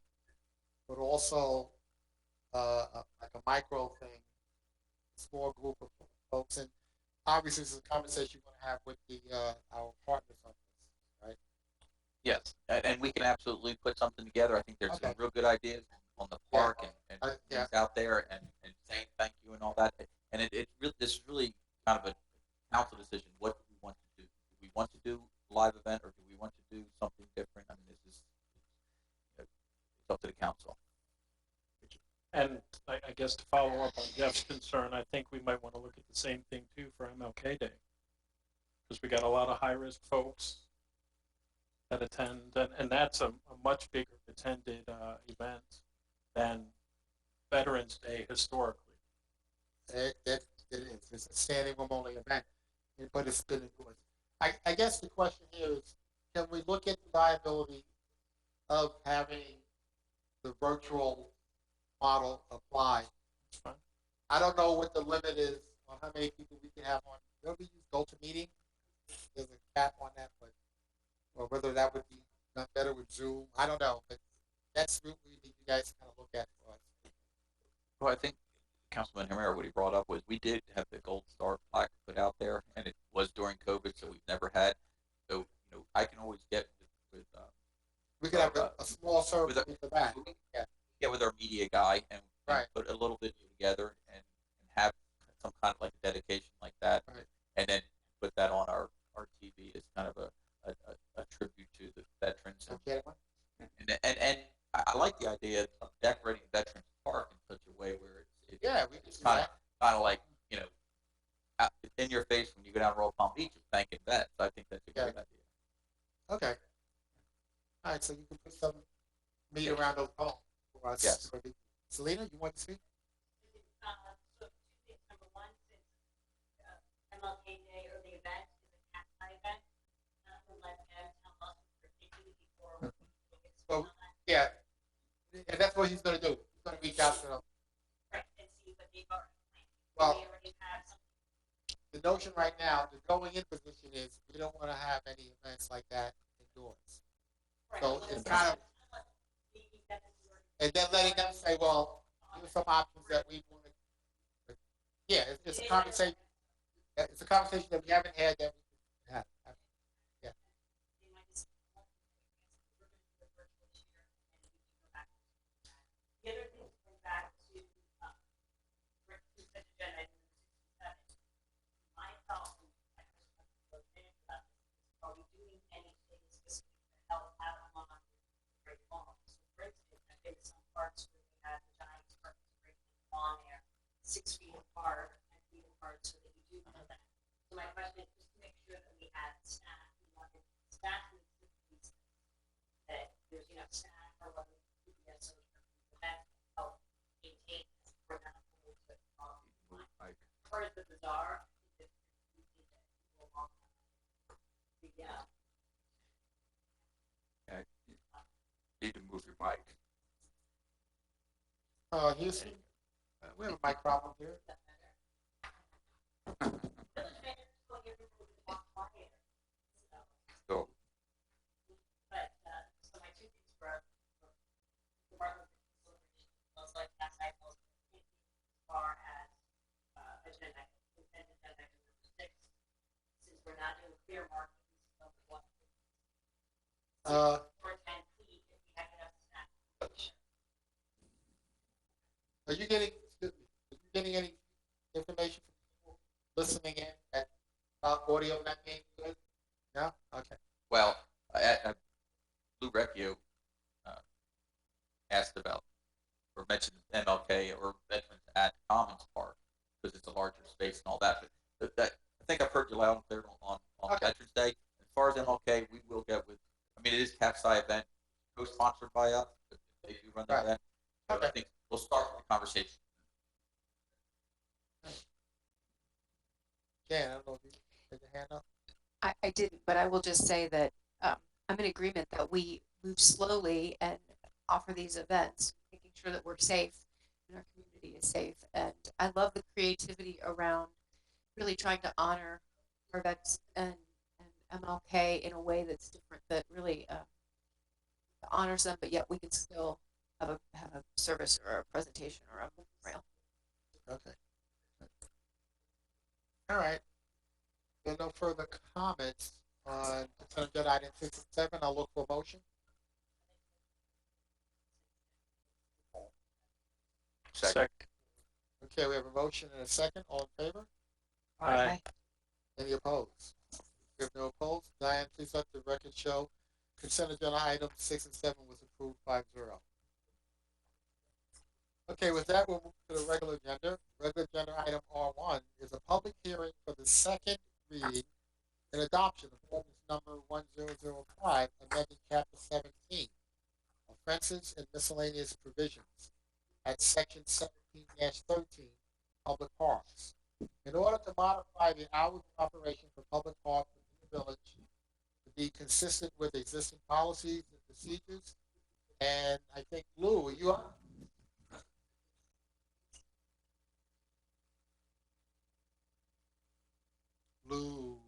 but also like a micro thing, a small group of folks. And obviously, this is a conversation you're going to have with our partners on this, right? Yes, and we can absolutely put something together. I think there's some real good ideas on the park and things out there, and saying thank you and all that. And this is really kind of a council decision. What do we want to do? Do we want to do a live event, or do we want to do something different? I mean, this is it's up to the council. And I guess to follow up on Jeff's concern, I think we might want to look at the same thing too for MLK Day, because we got a lot of high-risk folks that attend, and that's a much bigger attended event than Veterans Day historically. It is. It's a standing room only event, but it's been endorsed. I guess the question here is, can we look at the viability of having the virtual model apply I don't know what the limit is on how many people we can have on. Whether we use GoToMeeting, there's a cap on that, but or whether that would be done better with Zoom, I don't know. But that's what we need you guys to kind of look at for us. Well, I think Councilman Herrera, what he brought up was we did have the Gold Star plaque put out there, and it was during COVID, so we've never had. So, I can always get with We could have a small service with a- in the back. Yeah. get with our media guy and Right. put a little video together and have some kind of like dedication like that, Right. and then put that on our TV as kind of a tribute to the veterans. Okay. And I like the idea of decorating Veterans Park in such a way where it's Yeah, we can it's do kind that. of like out in your face when you go down Royal Palm Beach and thanking vets. I think that's a Yeah. great idea. Okay. All right, so you can put some meat around those bones for us. Yes. Selena, you want to speak? So two things. Number one, since MLK Day or the event is a CAPI event, we'll let them tell us particularly before Well, yeah, and that's what he's going to do. He's going to reach out to them. right, and see what they've already planned. Well, They already have something. the notion right now, the going in position is we don't want to have any events like that indoors. Right, So well, it's then kind of, tell us the event is already and then letting them say, well, here's some options that we want to. Yeah, it's a conversation. It's a conversation that we haven't had that we can have. Yeah. they might just we're going to do a virtual year and we can go back to that. The other thing to bring back to consent agenda item 67, my thought and I just want to go finish about this is, are we doing anything specific to help out on great lawn? So for instance, I've been to some parks where we have the giant turkeys breaking the lawn there 6 feet apart, 10 feet apart, so that you do know that. So my question is just to make sure that we have staff, staff needs to be that there's enough staff or whether PBS or that help maintain this for not going to Like, part of the bazaar. We need that people along the need to move your mic. Houston, we have a mic problem here. So, But so my two things were the Martin Luther King celebration was like last night was as far as agenda consent agenda item number 6. Since we're not doing clear markings of what or 10 feet if we have enough staff. Are you getting? Excuse me. Are you getting any information from people listening in about audio not being good? No. Okay. Well, Lou Recchio asked about or mentioned MLK or veterans at Commons Park because it's a larger space and all that. But that I think I've heard you loud and clear on Okay. Veterans Day. As far as MLK, we will get with. I mean, it is CAPSI event, co-sponsored by us. But they do run the Right. event. So Okay. I think we'll start with the conversation. Dan, I don't know if you had your hand up. I didn't, but I will just say that I'm in agreement that we move slowly and offer these events, making sure that we're safe and our community is safe. And I love the creativity around really trying to honor our vets and MLK in a way that's different, that really honors them, but yet we can still have a service or a presentation or a memorial. Okay. All right. There are no further comments on consent agenda item 67. I'll look for a motion. second. Okay, we have a motion and a second. All in favor? Aye. Any opposed? We have no opposed. Diane, please let the record show consent agenda items 6 and 7 was approved 5-0. Okay, with that, we'll move to the regular agenda. Regular agenda item R1 is a public hearing for the second reading and adoption of ordinance number 1005, amending chapter 17, offenses and miscellaneous provisions at section 17-13, public parks. In order to modify the hours of operation for public parks in the village to be consistent with existing policies and procedures, and I think Lou, are you on? Lou.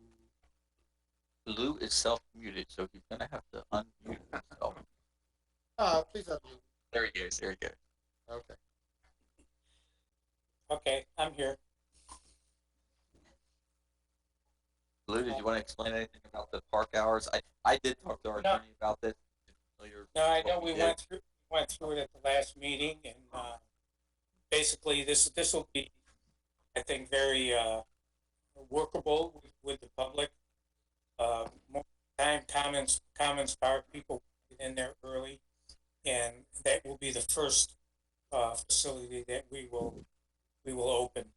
Lou is self-muted, so he's gonna have to unmute himself. Please unmute. There he goes. There he goes. Okay. Okay, I'm here. Lou, did you want to explain anything about the park hours? I did talk to our No. attorney about this. Familiar No, I with know what we did. went through it at the last meeting, and basically this will be, I think, very workable with the public. More time, Commons Park people get in there early, and that will be the first facility that we will open.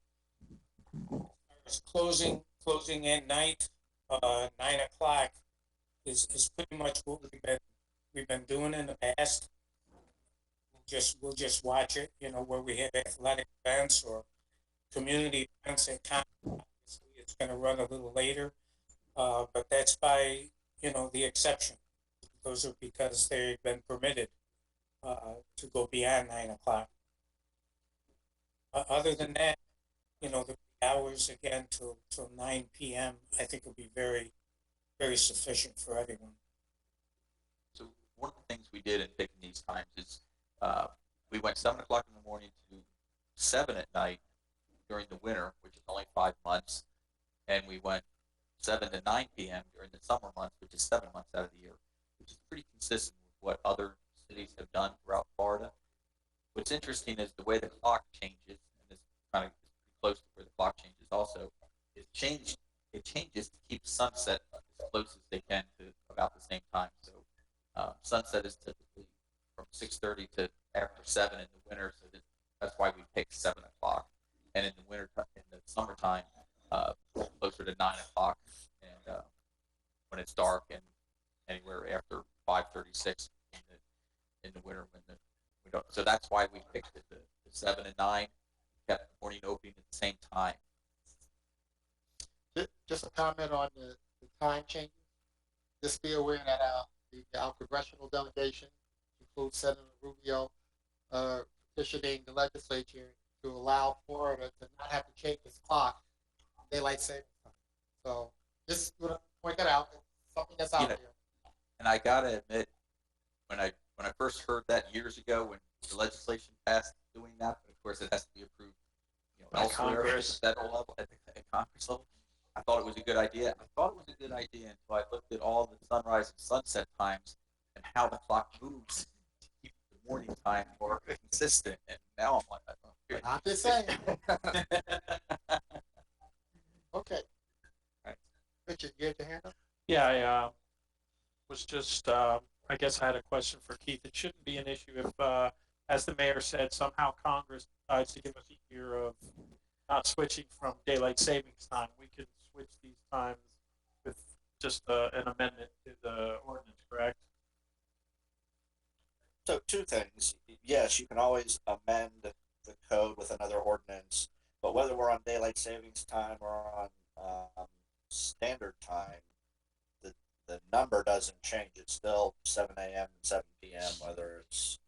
As far as closing at night, 9 o'clock is pretty much what we've been doing in the past. We'll just watch it, where we have athletic events or community events at Commons. It's going to run a little later, but that's by the exception. Those are because they've been permitted to go beyond 9 o'clock. Other than that, the hours again till 9 p.m. I think will be very, very sufficient for everyone. So one of the things we did in picking these times is we went 7 o'clock in the morning to 7 at night during the winter, which is only 5 months, and we went 7 to 9 p.m. during the summer months, which is 7 months out of the year, which is pretty consistent with what other cities have done throughout Florida. What's interesting is the way the clock changes, and this kind of is pretty close to where the clock changes also, it changes to keep sunset as close as they can to about the same time. So sunset is typically from 6:30 to after 7 in the winter, so that's why we picked 7 o'clock. And in the winter, in the summertime, closer to 9 o'clock, and when it's dark, and anywhere after 5:36 in the winter when we don't. So that's why we picked the 7 and 9, kept the morning opening at the same time. Just a comment on the time changes. Just be aware that our congressional delegation includes Senator Rubio petitioning the legislature to allow Florida to not have to change its clock daylight savings time. So just want to point that out. It's something that's out there. And I gotta admit, when I first heard that years ago, when the legislation passed doing that, but of course it has to be approved, By elsewhere Congress. at the federal level, at Congress level. I thought it was a good idea. I thought it was a good idea until I looked at all the sunrise and sunset times and how the clock moves to keep the morning time more consistent. And now I'm like, oh, good. I'm just saying. Okay. Right. Richard, you had your hand up? Yeah, I was just, I guess I had a question for Keith. It shouldn't be an issue if, as the mayor said, somehow Congress decides to give us a year of not switching from daylight savings time. We can switch these times with just an amendment to the ordinance, correct? So 2 things. Yes, you can always amend the code with another ordinance, but whether we're on daylight savings time or on standard time, the number doesn't change. It's still 7 a.m. and 7 p.m. whether it's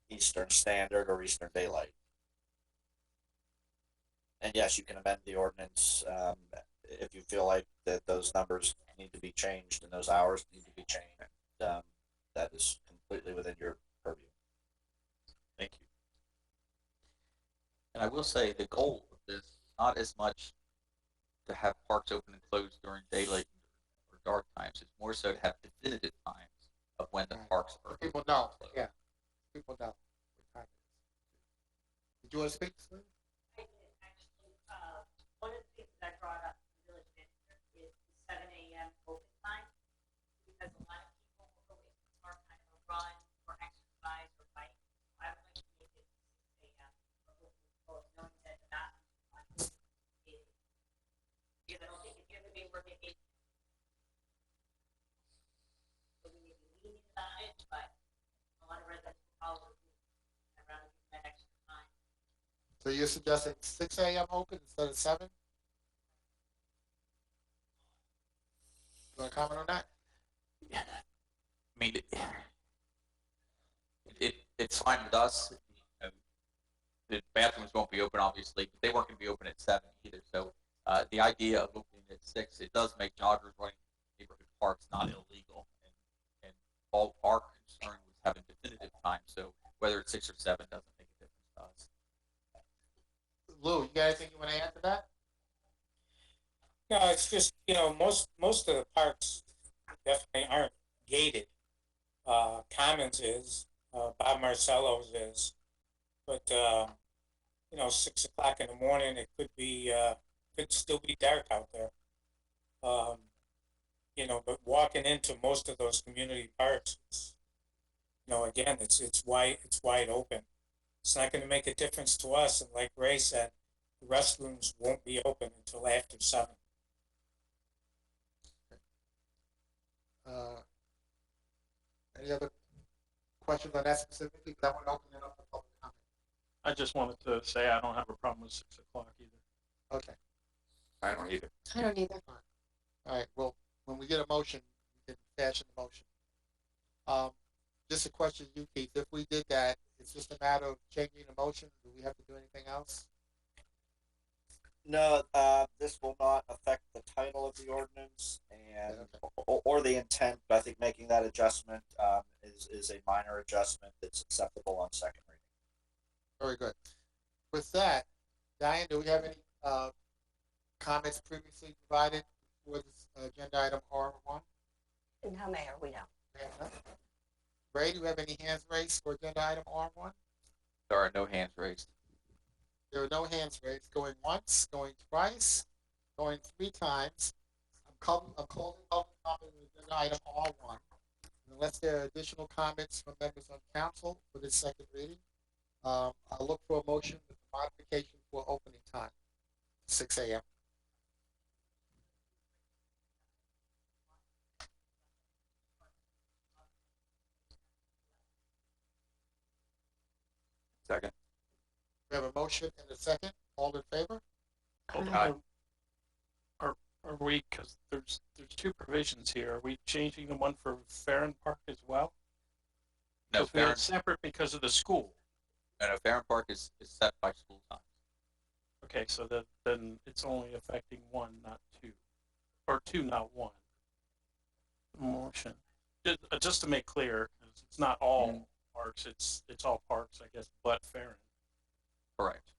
Eastern Standard or Eastern Daylight. And yes, you can amend the ordinance if you feel like that those numbers need to be changed and those hours need to be changed. That is completely within your purview. Thank you. And I will say the goal of this is not as much to have parks open and closed during daylight or dark times. It's more so to have definitive times of when the parks are People open and know. closed. Yeah. People know what time it is. Did you want to speak, Slim? I did actually. One of the things that I brought up in the village manager is the 7 a.m. open time, because a lot of people will go into the park kind of a run or exercise or bike. I would like to make it 6 a.m. or open or closed, knowing that the bathrooms are not open. Because I don't think if you're going to be working 8, so we need to be lenient about it, but a lot of residents will follow the rules. I'd rather give that extra time. So you're suggesting 6 a.m. open instead of 7? You want to comment on that? I mean, it's fine with us. The bathrooms won't be open, obviously, but they weren't going to be open at 7 either. So the idea of opening at 6, it does make joggers running neighborhood parks not illegal. And all our concern was having definitive time, so whether it's 6 or 7 doesn't make a difference to us. Lou, you got anything you want to add to that? No, it's just, most of the parks definitely aren't gated. Commons is, Bob Marcello's is, but, 6 o'clock in the morning, it could still be dark out there. But walking into most of those community parks, again, it's wide open. It's not gonna make a difference to us, and like Ray said, the restrooms won't be open until after 7. Any other questions on that specifically? Because I want to open it up for public comment. I just wanted to say I don't have a problem with 6 o'clock either. Okay. I don't either. I don't either. All right. Well, when we get a motion, we can fashion the motion. Just a question, to you, Keith. If we did that, it's just a matter of changing the motion. Do we have to do anything else? No, this will not affect the title of the ordinance and or the intent. But I think making that adjustment is a minor adjustment that's acceptable on second reading. Very good. With that, Diane, do we have any comments previously provided for this agenda item R1? No, Mayor, we don't. Ray, do you have any hands raised for agenda item R1? There are no hands raised. There are no hands raised. Going once, going twice, going 3 times. I'm closing public comment on agenda item R1. Unless there are additional comments from members of council for this second reading, I'll look for a motion with the modification for opening time, 6 a.m. Second. We have a motion and a second. All in favor? Aye. Are we, because there's 2 provisions here, are we changing the one for Farron Park as well? No, 'Cause we had Farron, separate because of the school. no, Farron Park is set by school time. Okay, so then it's only affecting 1, not 2, or 2, not 1. Motion. Just to make clear, 'cause it's not all parks. It's all parks, I guess, but Farron. Correct.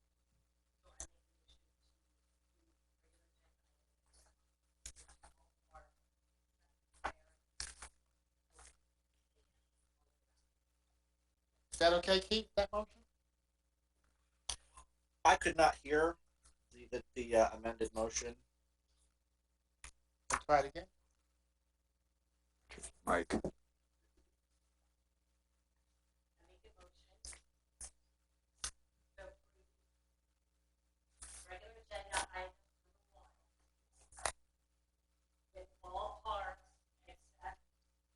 Is that okay, Keith, that motion? I could not hear the amended motion. Let's try it again. Mike. Regular agenda item number 1. With all parks except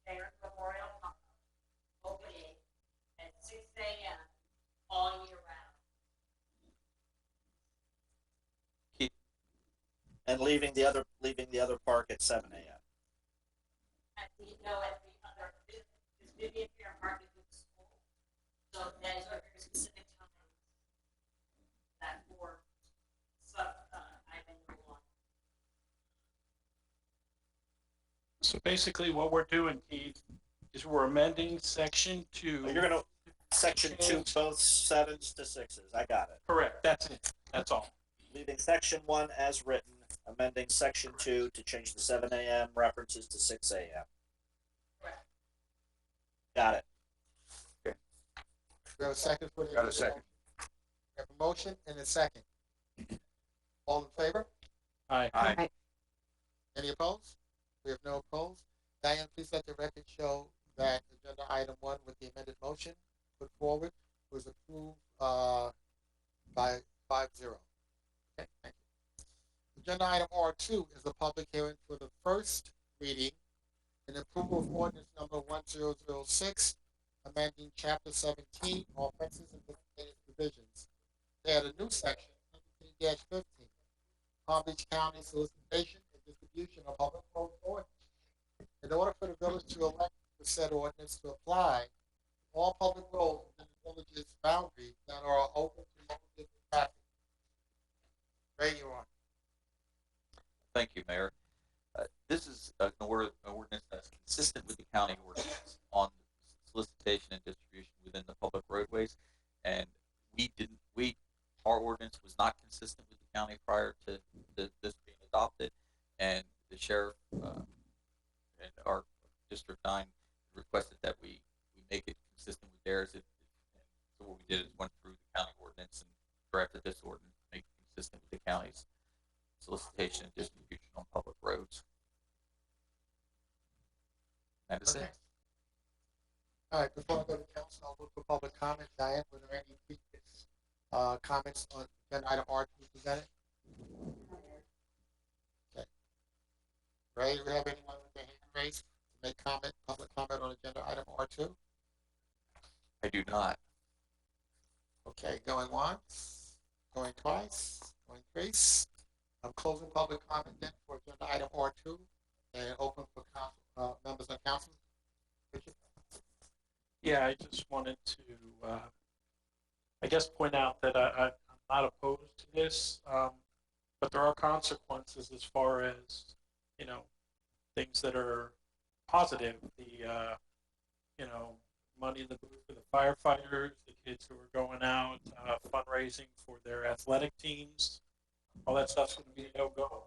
Farron Memorial Park opening at 6 a.m. all year round. And leaving the other park at 7 a.m. At the other Vivian Fair Park is with the school. So that is a very specific time that for item number 1. So basically what we're doing, Keith, is we're amending section 2. You're gonna section 2 both 7s to 6s. I got it. Correct, that's it, that's all. Leaving section 1 as written, amending section 2 to change the 7 a.m. references to 6 a.m. Correct. Got it. We have a second for the. Got a second. We have a motion and a second. All in favor? Aye. Aye. Any opposed? We have no opposed. Diane, please let the record show that agenda item 1 with the amended motion put forward was approved by 5-0. Okay, thank you. Agenda item R2 is the public hearing for the first reading and approval of ordinance number 1006, amending chapter 17, offenses and miscellaneous provisions. They had a new section, 17-15, Palm Beach County solicitation and distribution of public road ordinance. In order for the village to elect the said ordinance to apply, all public roads within the village's boundaries that are open to local business traffic. Ray, you're on. Thank you, Mayor. this is an ordinance that's consistent with the county ordinance on solicitation and distribution within the public roadways. And our ordinance was not consistent with the county prior to this being adopted. And the sheriff, and our District 9 requested that we make it consistent with theirs. And so what we did is went through the county ordinance and drafted this ordinance to make it consistent with the county's solicitation and distribution on public roads. That is Okay. it. All right, before I go to council, I'll look for public comment. Diane, were there any previous comments on agenda item R2 presented? Okay. Ray, do we have anyone with their hand raised to make comment, public comment on agenda item R2? I do not. Okay, going once, going twice, going thrice. I'm closing public comment then for agenda item R2 and open for council, members of council. Richard? Yeah, I just wanted to, I guess, point out that I'm not opposed to this, but there are consequences as far as, you know, things that are positive. The, you know, money in the booth for the firefighters, the kids who are going out, fundraising for their athletic teams. All that stuff's going to be a no-go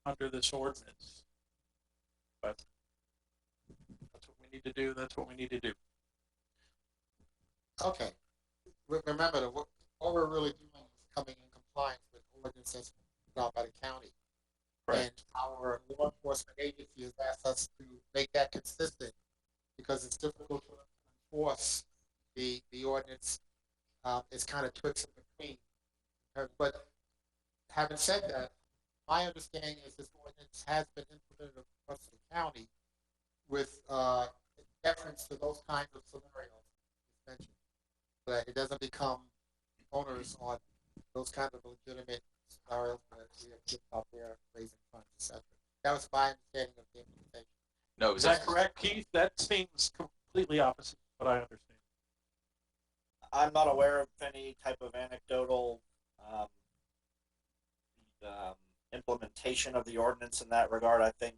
under this ordinance. But that's what we need to do. That's what we need to do. Okay. Remember that what we're really doing is coming in compliance with ordinances put out by the county. Right. And our law enforcement agency has asked us to make that consistent because it's difficult to enforce the ordinance. It's kind of twixt in between. But having said that, my understanding is this ordinance has been implemented across the county with deference to those kinds of scenarios mentioned, so that it doesn't become onerous on those kinds of legitimate scenarios where we have kids out there raising funds, etc. That was my understanding of the implementation. No, Is that correct, Keith? That seems completely opposite of what I understand. I'm not aware of any type of anecdotal implementation of the ordinance in that regard. I think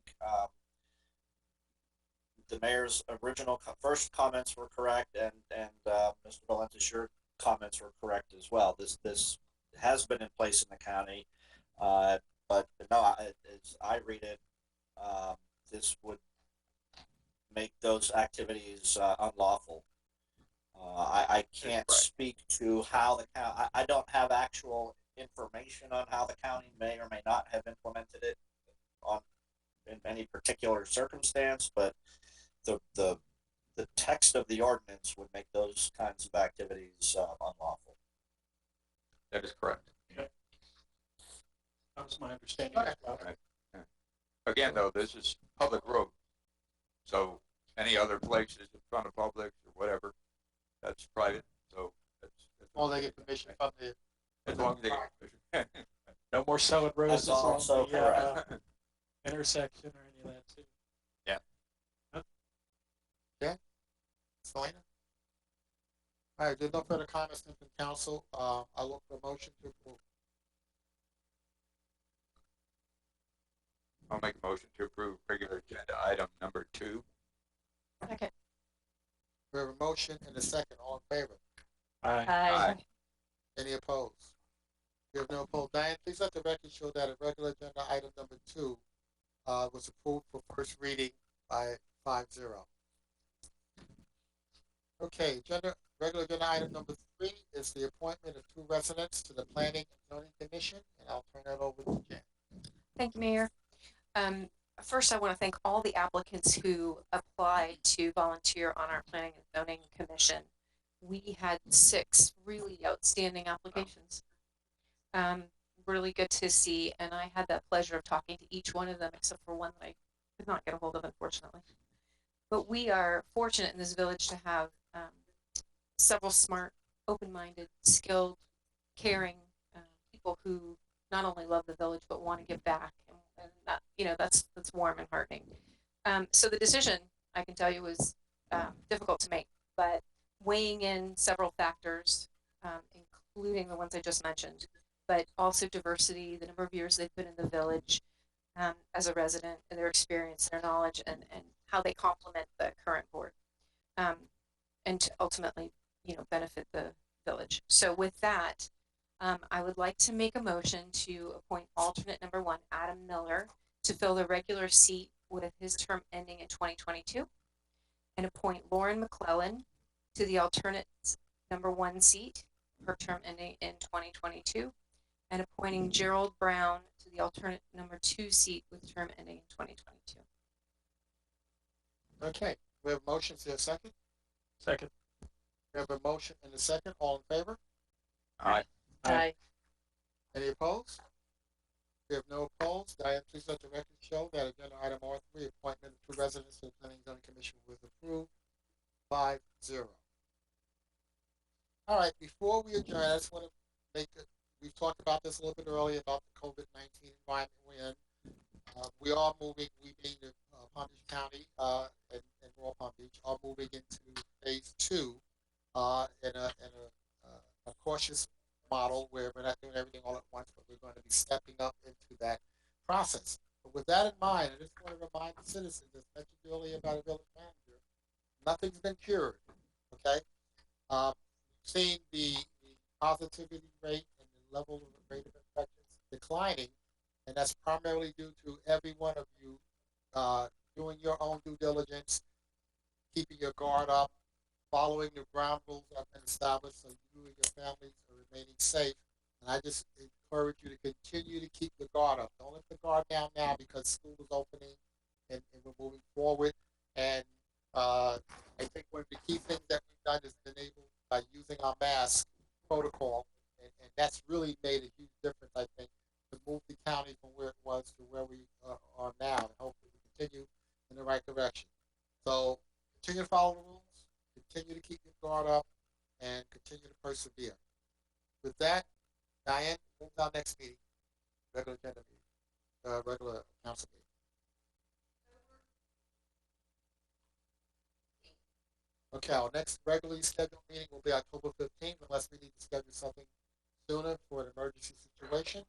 the mayor's original first comments were correct, and Mr. Valentes, your comments were correct as well. This has been in place in the county, but no, as I read it, this would make those activities unlawful. I can't speak to how the county. I don't have actual information on how the county may or may not have implemented it in any particular circumstance, but the text of the ordinance would make those kinds of activities unlawful. that is correct. That was my understanding as well. Right. Again, though, this is public road. So any other places in front of public or whatever, that's private. So that's Or they get permission from the. as long as they get permission. No more selling roses That's also on the correct. intersection or any of that too. Selena? All right, there's no further comments from council. I'll look for a motion to approve. I'll make a motion to approve regular agenda item number 2. Second. We have a motion and a second. All in favor? Aye. Aye. Any opposed? We have no opposed. Diane, please let the record show that a regular agenda item number 2 was approved for first reading by 5-0. Okay, regular agenda item number 3 is the appointment of 2 residents to the Planning and Zoning Commission, and I'll turn that over to Jen. Thank you, Mayor. First, I want to thank all the applicants who applied to volunteer on our Planning and Zoning Commission. We had 6 really outstanding applications. Really good to see, and I had the pleasure of talking to each one of them, except for one that I could not get a hold of, unfortunately. But we are fortunate in this village to have several smart, open-minded, skilled, caring people who not only love the village but want to give back, and that, you know, that's warm and heartening. So the decision, I can tell you, was difficult to make, but weighing in several factors, including the ones I just mentioned, but also diversity, the number of years they've been in the village, as a resident, and their experience, their knowledge, and how they complement the current board, and to ultimately, benefit the village. So with that, I would like to make a motion to appoint alternate number 1, Adam Miller, to fill the regular seat with his term ending in 2022, and appoint Lauren McClellan to the alternate number 1 seat, her term ending in 2022, and appointing Gerald Brown to the alternate number 2 seat with term ending in 2022. Okay, we have motions here, second. Second. We have a motion and a second. All in favor? Aye. Aye. Any opposed? We have no opposed. Diane, please let the record show that agenda item R3, appointment of 2 residents to the Planning and Zoning Commission, was approved 5-0. All right, before we adjourn, I just want to make it, we've talked about this a little bit earlier about the COVID-19 environment we're in. We are moving, we being the Palm Beach County and Royal Palm Beach are moving into phase 2 in a cautious model where we're not doing everything all at once, but we're going to be stepping up into that process. But with that in mind, I just want to remind the citizens, as mentioned earlier by the village manager, nothing's been cured. Okay, we've seen the positivity rate and the level of the rate of infections declining, and that's primarily due to every one of you doing your own due diligence, keeping your guard up, following the ground rules that have been established so you and your families are remaining safe. And I just encourage you to continue to keep your guard up. Don't let the guard down now because school is opening and we're moving forward. And I think one of the key things that we've done is been able, by using our mask protocol, and that's really made a huge difference, I think, to move the county from where it was to where we are now. And hopefully we continue in the right direction. So continue to follow the rules. Continue to keep your guard up and continue to persevere. With that, Diane, when's our next meeting? Regular agenda meeting, regular council meeting. Okay, our next regularly scheduled meeting will be October 15th, unless we need to schedule something sooner for an emergency situation.